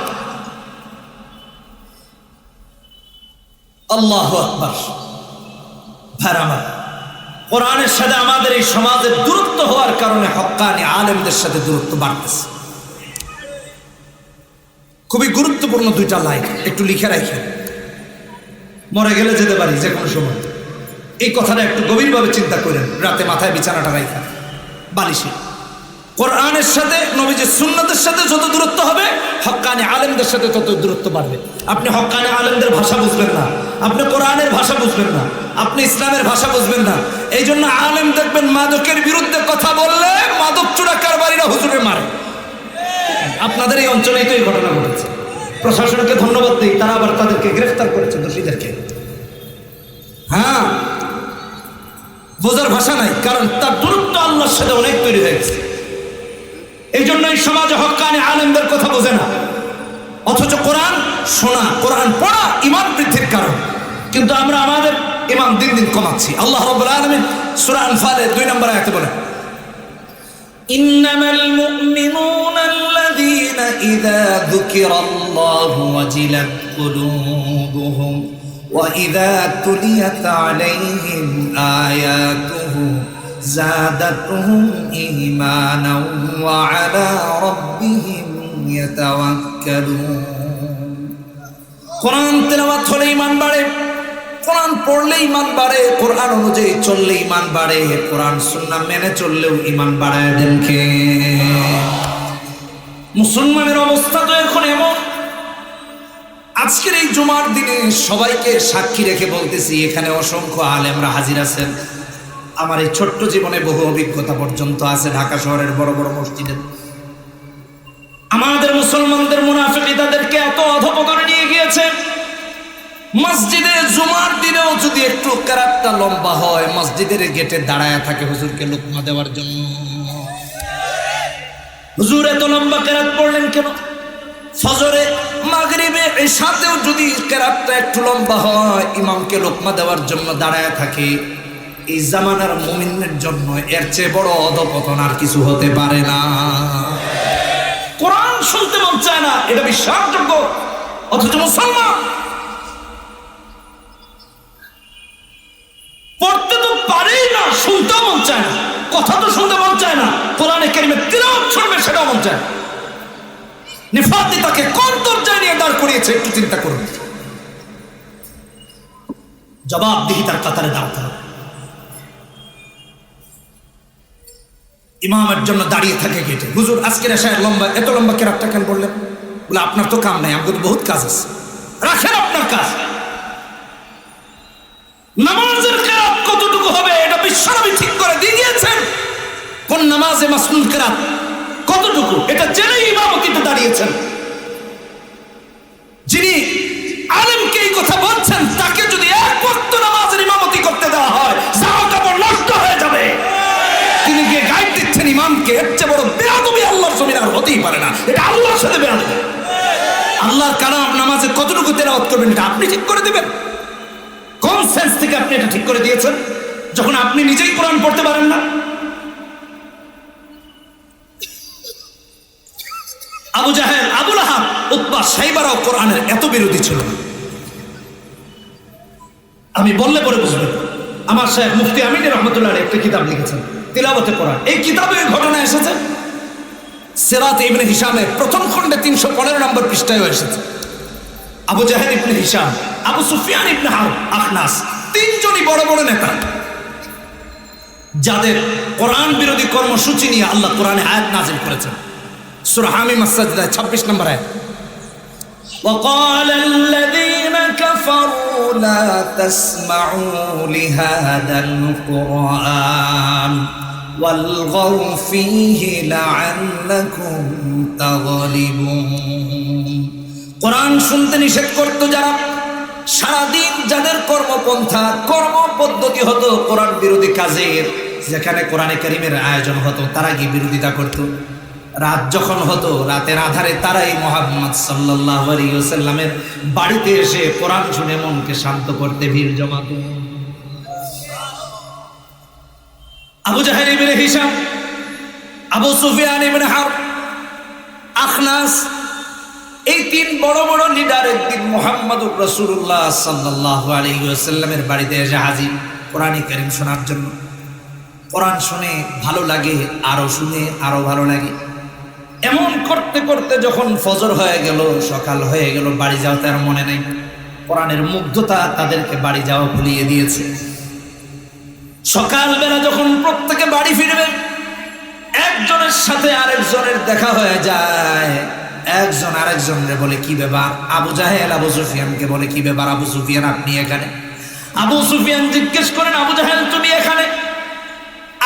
আল্লাহু আকবার। ভাইরা আমার, কোরআনের সাথে আমাদের এই সমাজের দূরত্ব হওয়ার কারণে হক্কানি আলেমদের সাথে দূরত্ব বাড়তেছে। খুবই গুরুত্বপূর্ণ দুইটা লাইন একটু লিখে রাখেন, মরে গেলে যেতে পারি যে কোনো সময়। এই কথাটা একটু গভীরভাবে চিন্তা করেন, রাতে মাথায় বিছানাটা রাখেন বালিশে। কোরআনের সাথে নবীজির সুন্নতের সাথে যত দূরত্ব হবে, হক্কানি আলেমদের সাথে তত দূরত্ব বাড়বে। আপনি হক্কানি আলেমদের ভাষা বুঝবেন না, আপনি কোরআনের ভাষা বুঝবেন না, আপনি ইসলামের ভাষা বুঝবেন না। এই জন্য আলেম দেখবেন মাদকের বিরুদ্ধে কথা বললে মাদক চোরা কারবারিরা হুজুরে মারে। আপনাদের এই অঞ্চলেই তো এই ঘটনা ঘটেছে। প্রশাসনকে ধন্যবাদ দিই, তারা আবার তাদেরকে গ্রেফতার করেছে, দোষীদেরকে। হ্যাঁ, বোঝার ভাষা নাই, কারণ তার দূরত্ব আল্লাহর সাথে অনেক তৈরি হয়ে গেছে। এই জন্য এই সমাজে হক্কানি আলেমদের কথা বোঝে না, অথচ কোরআন শোনা, কোরআন পড়া ঈমান বৃদ্ধির কারণ। কিন্তু আমরা আমাদের ঈমান দিন দিন কমাচ্ছি। আল্লাহ রাব্বুল আলামিন সূরা আনফালের 2 নম্বর আয়াতে বলেন, ইন্নামাল মুমিনুনা আল্লাযীনা ইযা যুকিরাল্লাহু ওয়াজিলাত কুলুবুহুম ওয়া ইযা তুলিয়াত আলাইহিম আয়াতুহু زادتهم إيمانا وعلى ربهم يتوكلون। কোরআন তেলাওয়াত হলে ঈমান বাড়ে, কোরআন পড়লে ঈমান বাড়ে, কোরআন অনুযায়ী চললে ঈমান বাড়ে, কোরআন সুন্নাহ মেনে চললেও ঈমান বাড়ায় দেন কে? মুসলমানের অবস্থা তো এখন এমন। আজকের এই জুমার দিনে সবাইকে সাক্ষী রেখে বলতেছি, এখানে অসংখ্য আলেমরা হাজির আছেন। আমার এই ছোট্ট জীবনে বহু অভিজ্ঞতা পর্যন্ত আছে ঢাকা শহরের বড় বড় মসজিদে। আমাদের মুসলমানদের মুনাফিকি তাদেরকে এত অধঃপতনে নিয়ে গিয়েছে, মসজিদে জুমার দিনেও যদি একটু কেরাতটা লম্বা হয়, মসজিদের গেটে দাঁড়ায় থাকে হুজুরকে লোকমা দেওয়ার জন্য। হুজুর এত লম্বা কেরাত পড়লেন কেন? ফজরে, মাগরিবে, ইশাতেও যদি কেরাতটা একটু লম্বা হয়, ইমামকে লোকমা দেওয়ার জন্য দাঁড়ায় থাকে। এই জামানার মুমিনের জন্য এর চেয়ে বড় অধঃপতন আর কিছু হতে পারে না। কোরআন শুনতে মন চায় না, এটা বিশ্বাসযোগ্য, অথচ মুসলমান পড়তে তো পারেই না, শুনতে মন চায় না, কথা তো শুনতে মন চায় না, কোরআনে কারিমের তিলাওয়াত শুনবে সেটাও মন চায় না। নিফাতি তাকে কোন দরজায় নিয়ে দাঁড় করিয়েছে একটু চিন্তা করুন। জবাবদিহি তার কাতারে দাঁড়াতে হবে। ইমামের জন্য দাঁড়িয়ে থাকে গেটে, হুজুর আজকের এশায় লম্বা, এত লম্বা কেরাতটা কেন বললেন? বলে আপনার তো কাম নাই, আমাদের তো বহুত কাজ আছে, রাখেন আপনার কাজ। নামাজের কেরাত কতটুকু হবে এটা বিশ্বনবী ঠিক করে দিয়ে দিয়েছেন। কোন নামাজে মাসনুন কেরাত কতটুকু এটা জেনে ইমামতিতে দাঁড়িয়েছেন। যিনি আলেমকে এই কথা বলছেন, তাকে যদি এক ওয়াক্ত নামাজের ইমামতি করতে দেওয়া হয়, জামা কাপড় নষ্ট হয়ে যাবে। তিনি গিয়ে গাইড দিচ্ছেন ইমামকে, এর চেয়ে বড় বেয়াদবি আল্লাহর জমিনে আর হতেই পারে না। এটা আল্লাহর সাথে বেয়াদবি। আল্লাহর কালাম নামাজে কতটুকু তেলাওয়াত করবেন এটা আপনি ঠিক করে দেবেন। কোন সেন্স থেকে আপনি এটা ঠিক করে দিয়েছেন যখন আপনি নিজেই কোরআন পড়তে পারেন না? আবু জাহেল, আবু লাহাব, উতবা, সাইবারাও কোরআনের এত বিরোধী ছিল না। আমি বললে পরে বুঝবেন। আমার শেখ মুফতি আমিন রহমতুল্লাহ একটা কিতাব লিখেছেন তিলাওয়াতে কোরআন। এই কিতাবে এই ঘটনা এসেছে সিরাত ইবনে হিশামের প্রথম খণ্ডে 315 নম্বর পৃষ্ঠায় এসেছে। আবু জাহেল ইবনে হিশাম, আবু সুফিয়ান ইবনে হারব, আখনাস, তিনজনই বড় বড় নেতা, যাদের কোরআন বিরোধী কর্মসূচি নিয়ে আল্লাহ কোরআনে আয়াত নাযিল করেছেন। সূরা হামিম আস-সাজদা 26 নম্বর আয়াত। وقال الذين كفروا لا تسمعوا لهذا القرآن والغوا فيه لعلكم تغلبون। কোরআন শুনতে নিষেধ করতো যারা, সারাদিন যাদের কর্মপন্থা কর্ম পদ্ধতি হতো কোরআন বিরোধী কাজের, যেখানে কোরআনে কারীমের আয়োজন হতো তারা কি বিরোধিতা করত। রাত যখন হতো, রাতের আধারে তারাই মুহাম্মদ সাল্লাল্লাহু আলাইহি ওয়াসাল্লামের বাড়িতে এসে কোরআন শুনে মনকে শান্ত করতে ভিড় জমাত। আবু জাহেল ইবনে হিশাম, আবু সুফিয়ান ইবনে হারব, আখনাস, এই তিন বড় বড় লিডার একদিন মুহাম্মদুর রাসূলুল্লাহ সাল্লাল্লাহু আলাইহি ওয়াসাল্লামের বাড়িতে এসে হাজির কোরআনে কারীম শোনার জন্য। কোরআন শুনে ভালো লাগে, আরো শুনে আরো ভালো লাগে। এমন করতে করতে যখন ফজর হয়ে গেল, সকাল হয়ে গেল, বাড়ি যাওয়াতে আর মনে নেই। কোরআনের মুগ্ধতা তাদেরকে বাড়ি যাওয়া ভুলিয়ে দিয়েছে। সকালবেলা যখন প্রত্যেকে বাড়ি ফিরবে, একজনের সাথে আরেকজনের দেখা হয়ে যায়। একজন আরেকজনের বলে কি ব্যাপার? আবু জাহেল আবু সুফিয়ানকে বলে কি ব্যাপার আবু সুফিয়ান, আপনি এখানে? আবু সুফিয়ান জিজ্ঞেস করেন, আবু জাহেল তুমি এখানে?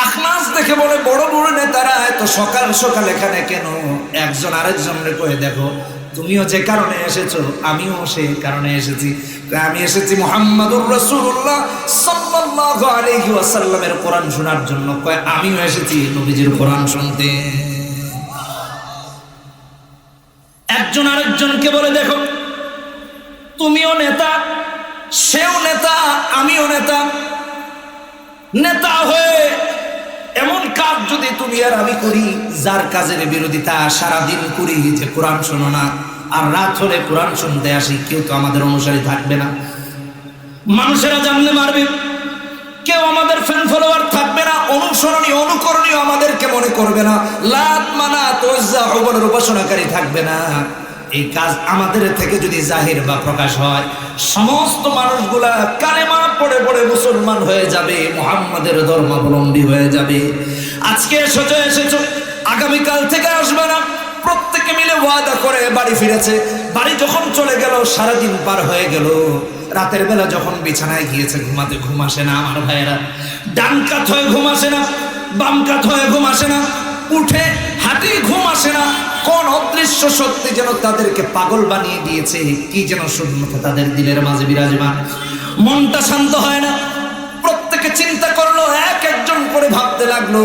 আখনাস দেখে বলে, বড় বড় নেতারা এত সকাল সকাল এখানে কেন? একজন আরেকজনের কয়ে, দেখো তুমিও যে কারণে এসেছো আমিও সেই কারণে এসেছি। আমি এসেছি মুহাম্মাদুর রাসূলুল্লাহ সাল্লাল্লাহু আলাইহি ওয়াসাল্লামের কোরআন শোনার জন্য। কয় আমিও এসেছি নবীজির কোরআন শুনতে। একজন আরেকজনকে বলে, দেখো তুমিও নেতা, সেও নেতা, আমিও নেতা। নেতা হয়ে এমন কাজ যদি তুমি আর আমি করি, যার কাজের বিরোধিতা সারাদিন করি, যে কোরআন শোনো না, আর রাত হলে কোরআন শুনতে আসি, কেউ তো আমাদের অনুসারী থাকবে না। মানুষেরা জানলে মারবে, কেউ আমাদের ফ্যান ফলোয়ার থাকবে না, অনুসরণীয় অনুকরণীয় আমাদেরকে মনে করবে না, লাত মানাত উজ্জা হুবলের উপাসনাকারী থাকবে না। এই কাজ আমাদের থেকে যদি জাহির বা প্রকাশ হয়, সমস্ত মানুষগুলা কালেমা পড়ে পড়ে মুসলমান হয়ে যাবে, মুহাম্মাদের ধর্মাবলম্বী হয়ে যাবে। আজকে এসেছো, আগামীকাল থেকে আসবে না। প্রত্যেকে মিলে ওয়াদা করে বাড়ি ফিরেছে। বাড়ি যখন চলে গেল, সারাদিন পার হয়ে গেল। রাতের বেলা যখন বিছানায় গিয়েছে ঘুমাতে, ঘুম আসে না আমার ভাইয়েরা। ডান কাত হয়ে ঘুম আসে না, বাম কাত হয়ে ঘুম আসে না, উঠে হাঁটি ঘুম আসে না। কোন অদৃশ্য শক্তি যেন তাদেরকে পাগল বানিয়ে দিয়েছে, কি যেন শূন্যতা তাদের দিলের মাঝে বিরাজমান। মনটা শান্ত হয় না। প্রত্যেকে চিন্তা করলো, এক একজন করে ভাবতে লাগলো,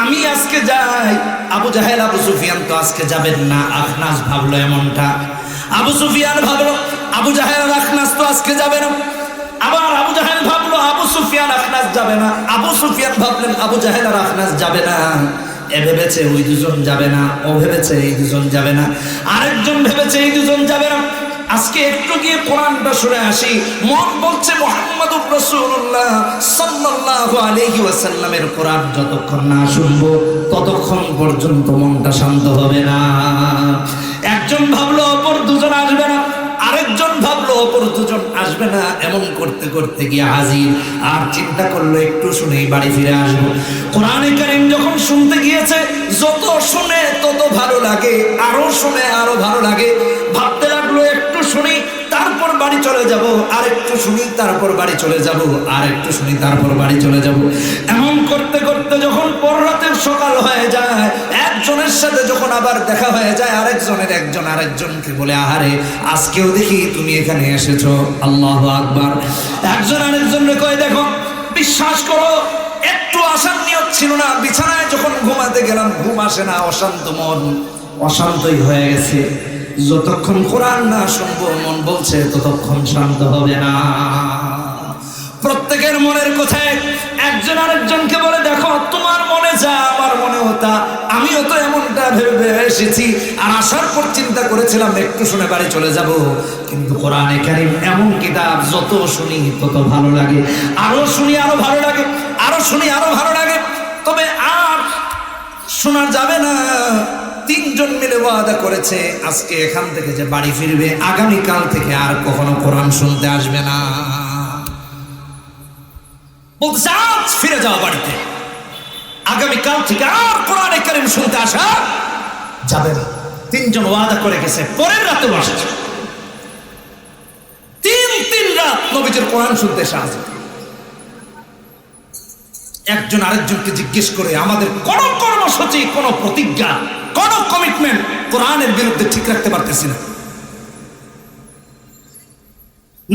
আমি আজকে যাই। আবু জাহেল আবু সুফিয়ান তো আজকে যাবেন না। আখনাস ভাবলো এমনটা। আবু সুফিয়ান ভাবলো আবু জাহেল আর আখনাস তো আজকে যাবে না। আবার আবু জাহেল ভাবলো আবু সুফিয়ান আখনাস যাবে না। আবু সুফিয়ান ভাবলেন আবু জাহেল আর আখনাস যাবে না। এ ভেবেছে ওই দুজন যাবে না, ও ভেবেছে এই দুজন যাবে না, আরেকজন ভেবেছে এই দুজন যাবে না। আজকে একটু গিয়ে কোরআনটা শুনে আসি। মন বলছে মুহাম্মাদুর রাসূলুল্লাহ সাল্লাল্লাহু আলাইহি ওয়াসাল্লামের কোরআন যতক্ষণ না শুনবো, ততক্ষণ পর্যন্ত মনটা শান্ত হবে না। একজন ভাবলো অপর দুজন আসবে না, আরেকজন ভাবলো অপর দুজন আসবে না। এমন করতে করতে গিয়ে হাজির। আর চিন্তা করলো একটু শুনেই বাড়ি ফিরে আসবো। কোরআনে কারীম যখন শুনতে গিয়েছে, যত শুনে তত ভালো লাগে, আরো শুনে আরো ভালো লাগে। ভাবতে লাগলো একটু শুনি তারপর বাড়ি চলে যাব, আর একটু শুনি তারপর বাড়ি চলে যাব, আর একটু শুনি তারপর বাড়ি চলে যাব। এমন করতে করতে যখন পর রাতের সকাল হয়ে যায়, একজনের সাথে যখন আবার দেখা হয়ে যায়, একজন আরেকজনকে বলে, আহারে আজকেও দেখি তুমি এখানে এসেছো, আল্লাহু আকবার। একজন আরেকজনকে কয়, দেখো বিশ্বাস করো একটু আসার নিয়ত ছিল না, বিছানায় যখন ঘুমাতে গেলাম ঘুম আসে না, অশান্ত মন, অশান্তই হয়ে গেছে। যতক্ষণ কোরআন না শুনবো মন বলছে ততক্ষণ শান্ত হবে না। প্রত্যেকের মনের কথায় একজন আরেকজনকে বলে, দেখো তোমার মনে যা আমার মনেও তা, আমিও তো এমনটা ভেবে এসেছি। আর আসার পর চিন্তা করেছিলাম একটু শুনে বাড়ি চলে যাব, কিন্তু কোরআনে কারীম এমন কিতাব, যত শুনি তত ভালো লাগে, আরো শুনি আরো ভালো লাগে, আরো শুনি আরো ভালো লাগে। তবে আর শোনা যাবে না। তিনজন মিলে ওয়াদা করেছে আজকে এখান থেকে যে বাড়ি ফিরবে, আগামীকাল থেকে আর কখনো কোরআন শুনতে আসবে না। বলছে আজ ফিরে যাও বাড়িতে, আগামীকাল থেকে আর কোরআনে কারীম শুনতে আসা যাবে না। তিনজন ওয়াদা করে গেছে, পরের রাতেও আসছে। তিন রাত নবীজির কোরআন শুনতে এসে হাজির। একজন আরেকজনকে জিজ্ঞেস করে, আমাদের কোন কর্মসূচি, কোন প্রতিজ্ঞা, কোন কমিটমেন্ট কোরআনের বিরুদ্ধে ঠিক রাখতে পারতেছি না।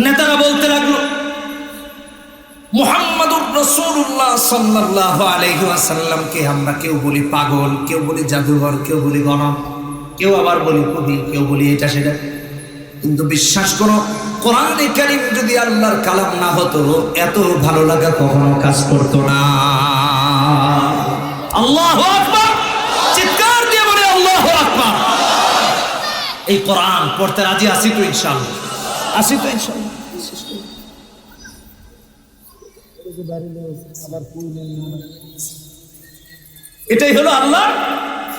নেতারা বলতে লাগলো, মুহাম্মাদুর রাসূলুল্লাহ সাল্লাল্লাহু আলাইহি ওয়াসাল্লামকে আমরা কেউ বলি পাগল, কেউ বলি জাদুঘর, কেউ বলি গণক, কেউ আবার বলি কবি, কেউ বলি এটা সেটা। কিন্তু বিশ্বাস করো, কোরআনে কারীম যদি আল্লাহর কালাম না হতো, এত ভালো লাগা কখনো কাজ করতো না। আল্লাহু আকবার, চিৎকার দিয়ে বলে আল্লাহু আকবার। এই কোরআন পড়তে রাজি আছি তো ইনশাআল্লাহ? আছি তো ইনশাআল্লাহ? এটাই হলো আল্লাহ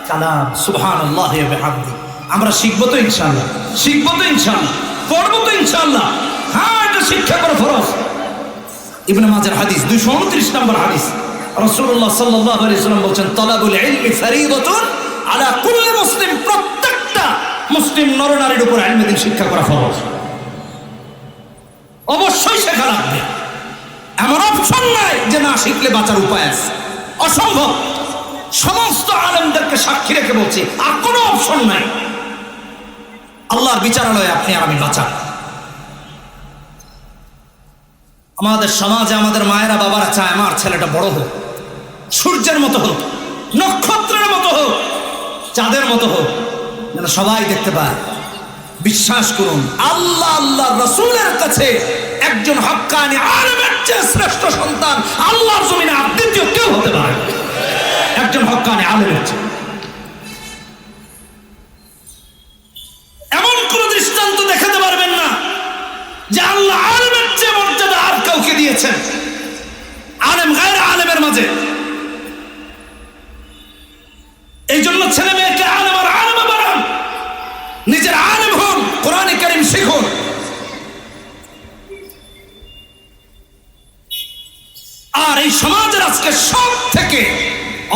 কালাম। সুবহানাল্লাহ ওয়া বিহামদিহি। আমরা শিখবো তো ইনশাআল্লাহ? শিখবো তো ইনশাআল্লাহ? পড়বো তো ইনশাআল্লাহ? হ্যাঁ, এটা শিক্ষা করা ফরজ। ইবনে মাজার হাদিস 229 নম্বর হাদিস, রাসূলুল্লাহ সাল্লাল্লাহু আলাইহি ওয়াসাল্লাম বলেন, তালাবুল ইলমি ফরিদাতুন আলা কুল্লি মুসলিম। প্রত্যেকটা মুসলিম নরনারীর উপর ইলমে দ্বীন শিক্ষা করা ফরজ। অবশ্যই শেখা লাগবে। এমন অপশন নাই যে না শিখলে বাঁচার উপায় আছে, অসম্ভব। সমস্ত আলেমদেরকে সাক্ষী রেখে বলছি, আর কোনো অপশন নাই। আল্লাহর বিচারালয়ে আপনি আর আমি বাঁচা। আমাদের সমাজে আমাদের মায়েরা বাবারা চায় আমার ছেলেটা বড় হোক, সূর্যের মতো হোক, নক্ষত্রের মতো হোক, চাঁদের মতো হোক, যেন সবাই দেখতে পায়। বিশ্বাস করুন, আল্লাহ আল্লাহর রাসূলের কাছে একজন হক্কানি আলেমের চেয়ে শ্রেষ্ঠ সন্তান আল্লাহর জমিনে আর দ্বিতীয় কেউ হতে পারে। একজন হক্কানি আলেমের চেয়ে এমন কোন দৃষ্টান্ত দেখাতে পারবেন না যে আল্লাহ আলেমের চেয়ে মর্যাদা আর কাউকে দিয়েছেন আলেম গায়র আলেমের মাঝে। এই জন্য ছেলে মেয়েকে আলেম আর আলেমা বানান, নিজের আলেম হন, কোরআনে কারীম শিখুন। আর এই সমাজের আজকে সব থেকে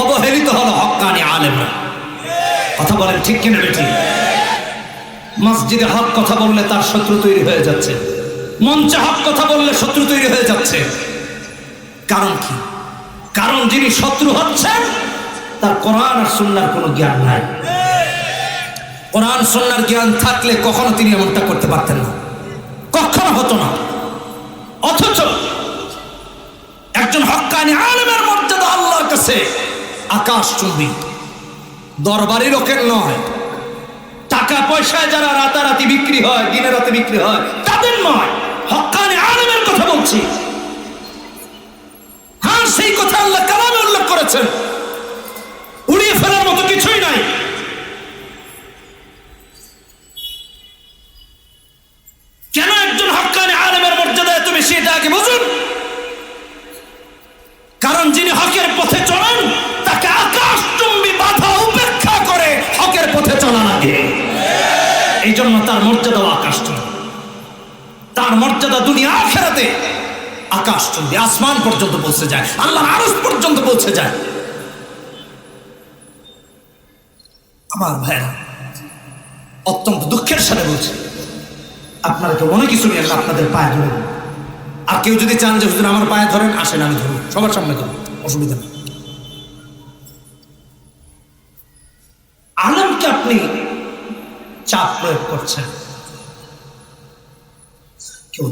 অবহেলিত হলো হক্কানি আলেমরা। কথা বলেন ঠিক কিনা বেঠিক? মসজিদে হক কথা বললে তার শত্রু তৈরি হয়ে যাচ্ছে, মঞ্চে হক কথা বললে শত্রু তৈরি হয়ে যাচ্ছে। কারণ কি? কারণ যিনি শত্রু হচ্ছেন তার কোরআন আর সুন্নাহর কোনো জ্ঞান নাই। কোরআন সুন্নাহর জ্ঞান থাকলে কখনো তিনি এমনটা করতে পারতেন না, কখনো হতো না। অথচ একজন হক্কানি আলেমের মর্যাদা আল্লাহর কাছে আকাশচুম্বী। দরবারি লোকের নয়, টাকা পয়সায় যারা রাতারাতি বিক্রি হয়, দিনে রাতে বিক্রি হয়, তাদের নয়, হক্কানি আলেমের কথা বলছি। হ্যাঁ, সেই কথা আল্লাহ কালামে উল্লেখ করেছেন, উড়িয়ে ফেলার মতো কিছুই নাই। কেন একজন হক্কানি আলেমের মর্যাদা এত বেশি, এটা আগে বুঝুন। কারণ যিনি হকের পথে চলেন তাকে আকাশচুম্বী বাধা উপেক্ষা করে হকের পথে চলা লাগে। এই জন্য তার মর্যাদা আকাশচুম্বী, তার মর্যাদা দুনিয়া আখিরাতে আকাশচুম্বী, আসমান পর্যন্ত পৌঁছে যায়, আল্লাহর আরশ পর্যন্ত পৌঁছে যায়। আমার ভাইরা, অত্যন্ত দুঃখের সাথে বলছে, আপনারা কেউ মনে কিছু নিয়ে আপনাদের পায়ে ধরে। আর কেউ যদি চান যে হুজুর আমার পায়ে ধরেন, আসেন, আমি ধরুন, সবার সামনে ধরুন, অসুবিধা নেই। আলেমকে আপনি চাপ প্রয়োগ করছেন, কেউ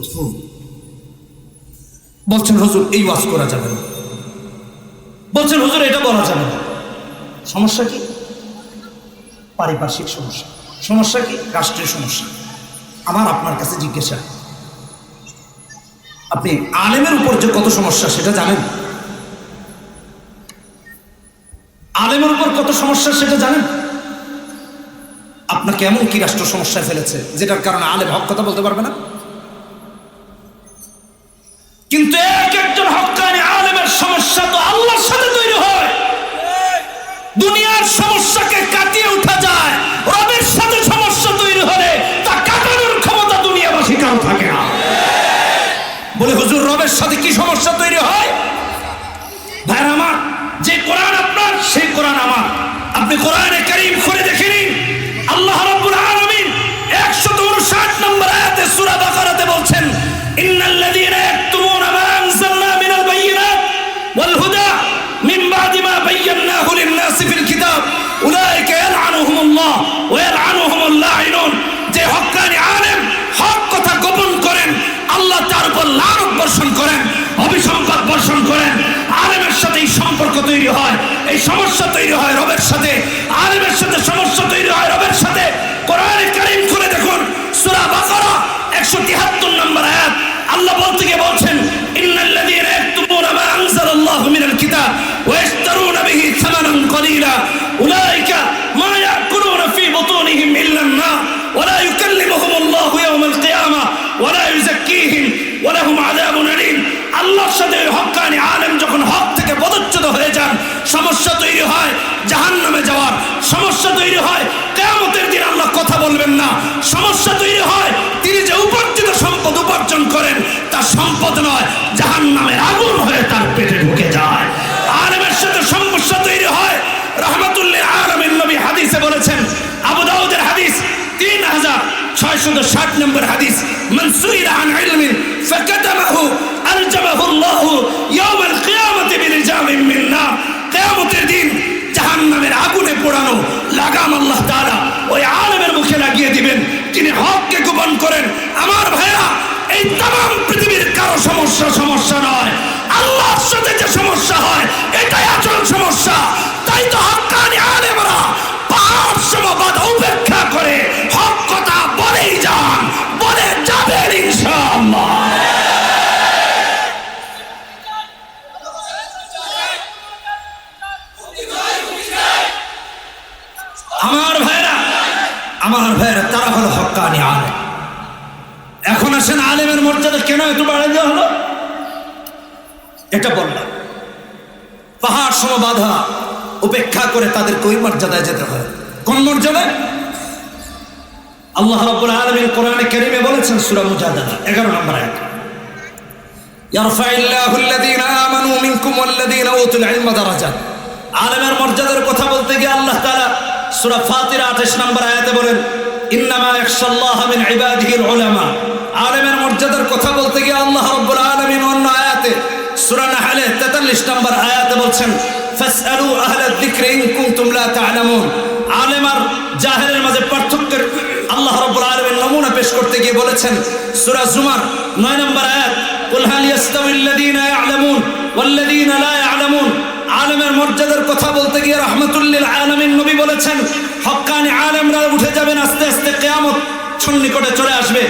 বলছেন হুজুর এই ওয়াজ করা যাবে না, বলছেন হুজুর এটা বলা যাবে না। সমস্যা কি? পারিপার্শ্বিক সমস্যা। সমস্যা কি? রাষ্ট্রীয় সমস্যা। আমার আপনার কাছে জিজ্ঞাসা, আপনি আলেমের উপর যে কত সমস্যা সেটা জানেন? আলেমের উপর কত সমস্যা সেটা জানেন? আপনাকে এমন কি রাষ্ট্র সমস্যায় ফেলেছে যেটার কারণে আলেম হক কথা বলতে পারবে না? কিন্তু একজন হক্কানি আলেমের সমস্যা তো আল্লাহর সাথে তৈরি হয়। দুনিয়ার সমস্যাকে কাটিয়ে উঠা যায়, রবের সাথে সমস্যা তৈরি হলে তা কাটানোর ক্ষমতা দুনিয়াবাসী কারো থাকে না। বলে হুজুর রবের সাথে কি সমস্যা তৈরি হয়? ভাইরা আমার, যে কোরআন আপনার সেই কোরআন আমার। আপনি কোরআনে কারীম খুলে দেখেনি, বলছেন ইন্নাল্লাযীনা ইয়াকতুমুনা মা আনজালনা মিনাল বায়িনাত ওয়াল হুদা মিন বা'দি মা বায়্যানাহু লিন-নাসি ফিল কিতাব উলাইকা ইয়ালআনুহুমুল্লাহ ওয়া ইয়ালআনুহুমুল লাঈনুন। যে হক্কানি আলেম হক কথা গোপন করেন, আল্লাহ তার উপর লানত বর্ষণ করেন, অভিসম্পাদ বর্ষণ করেন। আলেমের সাথে এই সম্পর্ক তৈরি হয়, এই সমস্যা তৈরি হয় রবের সাথে। আলেমের সাথে সমস্যা তৈরি হয় রবের সাথে। কোরআন কারীম খুলে দেখুন, সূরা বাকারা 173 নম্বর আয়াত। আল্লাহ বলতে গিয়ে বলছেন ইন্নাল্লাযীনা ইয়াকতুমুনা মা আনজালাল্লাহু মিনাল কিতাব ওয়া ইয়াশতারুনা বিহি থামানান কলিলা উলাইকা মা ইয়াকুলুনা ফি বুতুনিহিম ইল্লান নার ওয়া লা ইউকাল্লিমুহুমুল্লাহু ইয়াওমাল কিয়ামাহ ওয়া লা ইউযাক্কিহিম ওয়া লাহুম আযাবুন আলীম। আল্লাহর সাথে হক্কানি আলেম যখন হক থেকে পদচ্যুত হয়ে যান, সমস্যা তৈরি হয় জাহান্নামে যাওয়ার। সমস্যা তৈরি হয় কিয়ামতের দিন আল্লাহ কথা বলবেন না। সমস্যা তৈরি হয় তিনি যে উপার্জিত সম্পদ উপার্জন করেন তার সম্পদ নয়, জাহান্নামের আগুন হয়ে তার পেটে ঢুকে যায়। আলেমের সাথে সমস্যা তৈরি হয় রাহমাতুল লিল আলামিন। নবী হাদিসে বলেছেন, আবু দাউদের হাদিস 3660 নম্বর হাদিস, মান সুইলা আন ইলমিন ফাকাতামাহু আলজামাহু আল্লাহু ইয়াওমাল কিয়ামাতি বিলিজামিন মিন নার। কিয়ামতের দিন জাহান্নামের আগুনে পোড়ানো লাগাম আল্লাহ তাআলা ওই আলেমের মুখে লাগিয়ে দিবেন, তিনি হককে গোপন করেন। আমার ভাইরা, এই तमाम পৃথিবীর কারো সমস্যা নয়, আল্লাহর সাথে যে সমস্যা হয় এটাই আসল সমস্যা। তাই তো হক্কানি আলেমরা পাহাড় সম বাধা উপেক্ষা করে হক কথা বলেই যান, বলে যাবেন ইনশাআল্লাহ। আমার ভাইরা তারা হলো হক্কানি আলেম। এখন আসেন আলেমের মর্যাদা কেন একটু বাড়াই দেওয়া হলো, এটা বললাম। পাহাড় সম বাধা উপেক্ষা করে তাদেরকে ওই মর্যাদায় যেতে হয়। কোন মর্যাদায়? আল্লাহ রাব্বুল আলামিন কোরআনে কারীমে বলেছেন সূরা মুজাদালা 11 নম্বর আয়াত, ইয়ারফাইল্লাহুল্লাযীনা আমানু মিনকুম ওয়াল্লাযীনা উতুল ইলমা দারাজাত। আলেমের মর্যাদার কথা বলতে গিয়ে আল্লাহ তাআলা সূরা ফাতিরা 28 নম্বর আয়াতে বলেন ইন্নামা ইয়াখশাল্লাহা মিন ইবাদিহিল উলামা। আলেমের মর্যাদার কথা বলতে গিয়ে আল্লাহ রাব্বুল আলামিন অন্য আয়াতে সূরা নাহলে 43 নম্বর আয়াতে বলছেন ফাসআলু আহলায যিকরি ইন কুনতুম লা তা'লামুন। আলেম আর জাহেলের মাঝে পার্থক্যের আল্লাহ রাব্বুল আলামিন নমুনা পেশ করতে গিয়ে বলেছেন সূরা জুমার 9 নম্বর আয়াত, কুল হাল ইয়াস্তাউিল্লাযীনা ইয়া'লামুন ওয়াল্লাযীনা লা ইয়া'লামুন। আলেমের মর্যাদার কথা বলতে গিয়ে রাহমাতুল লিল আলামিন নবী বলেছেন হক্কানি আলেমরা উঠে যাবেন আস্তে আস্তে, কিয়ামত সন্নিকটে চলে আসবে।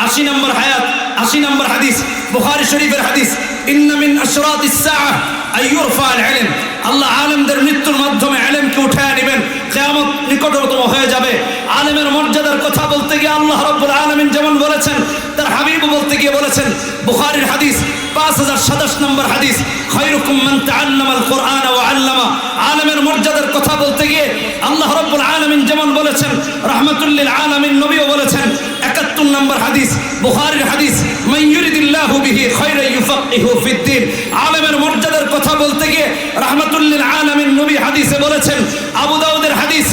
80 নম্বর আয়াত, 80 নম্বর হাদিস, বুখারী শরীফের হাদিস, ইন্না মিন আশরাতিস সাআহ আইয়ুরফা আল ইলম। আল্লাহ আলেমদের মৃত্যুর মাধ্যমে ইলমকে উঠায় নেবেন, কিয়ামত নিকটতম হয়ে যাবে। আলেমের মর্যাদার কথা বলতে গিয়ে আল্লাহ রাব্বুল আলামিন যেমন বলেছেন, তার হাবিব বলতে গিয়ে বলেছেন বুখারীর হাদিস 5027 নম্বর হাদিস, খায়রুকুম মান তাআল্লামাল কুরআন ওয়া আল্লামা। আলেমের মর্যাদার কথা বলতে গিয়ে আল্লাহ রাব্বুল আলামিন যেমন বলেছেন, রাহমাতুল লিল আলামিন নবীও বলেছেন 71 নম্বর হাদিস, বুখারীর হাদিস, মান ইউরিদিল্লাহু বিহি খায়রান ইউফাক্কিহু ফিদ্দীন। আলেমের মর্যাদার কথা বলতে গিয়ে রাহমাতুল লিল আলামিন নবী হাদিসে বলেছেন, আবু দাউদের হাদিস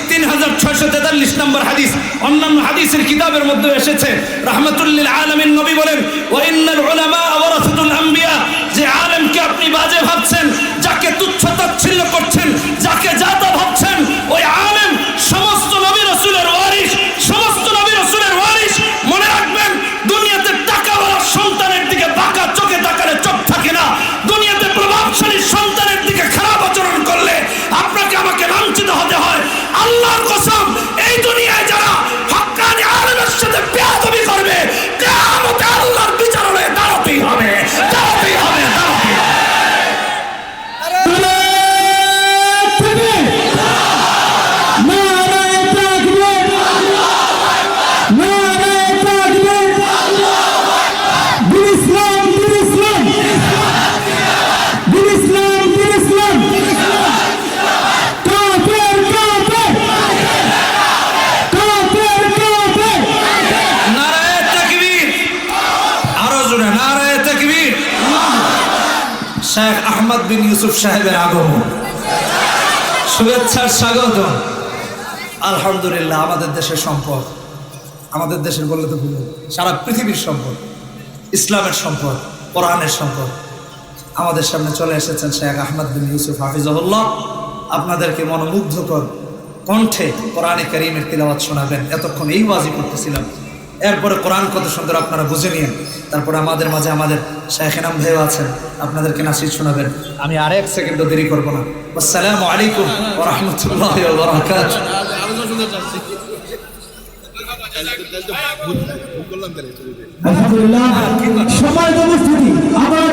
3643 নম্বর হাদিস, অন্যান্য হাদিসের কিতাবের মধ্যে এসেছে রাহমাতুল লিল আলামিন নবী বলেন ওয়া ইন্নাল উলামা ওয়ারাসাতুল আমবিয়া। যে আলেমকে আপনি বাজে ভাবছেন, যাকে তুচ্ছ তাচ্ছিল্য করছেন, যাকে জাতা ভাবছেন, ওই আলেম সমস্ত নবী রাসূলের ওয়ারিস, সমস্ত নবী রাসূলের ওয়ারিস। মনে রাখবেন, দুনিয়াতে টাকাওয়ালার সন্তানের দিকে বাঁকা চোখে তাকালে চোখ থাকে না। দুনিয়াতে প্রভাবশালী সন্তানের দিকে খারাপ আচরণ করলে আপনাকে আমাকে লাঞ্ছিত হতে হয়। আল্লাহর কসম, এই দুনিয়ায় যারা হক্কানি আলেমের সাথে বেয়াদবি করবে, কিয়ামতে আল্লাহর বিচারে দাঁড়াতেই হবে, দাঁড়াতেই হবে, দাঁড়াতেই হবে। শেখ আহমদ বিন ইউসুফ সাহেবের আগমন, শুভেচ্ছার স্বাগত। আলহামদুলিল্লাহ, আমাদের দেশের সম্পদ। আমাদের দেশের বললে তো ভুল হবে। সারা পৃথিবীর সম্পদ, ইসলামের সম্পদ, কোরআনের সম্পদ। আমাদের সামনে চলে এসেছেন শেখ আহমদ বিন ইউসুফ হাফিজাহুল্লাহ। আপনাদেরকে মনোমুগ্ধকর কণ্ঠে কোরআনে কারীমের তিলাওয়াত শোনাবেন। এতক্ষণ এই ওয়াজি করতেছিলাম, এরপরে কোরআন কত সুন্দর আপনারা বুঝে নিন। তারপরে আমাদের মাঝে আমাদের শেখ এনাম ভাইও আছেন, আপনাদেরকে নাসির শোনাবেন। আমি আর এক সেকেন্ডও দেরি করব না। আসসালামু আলাইকুম ওয়া রাহমাতুল্লাহি ওয়া বারাকাতুহু। আলহামদুলিল্লাহ, সময় উপস্থিতি আপনারা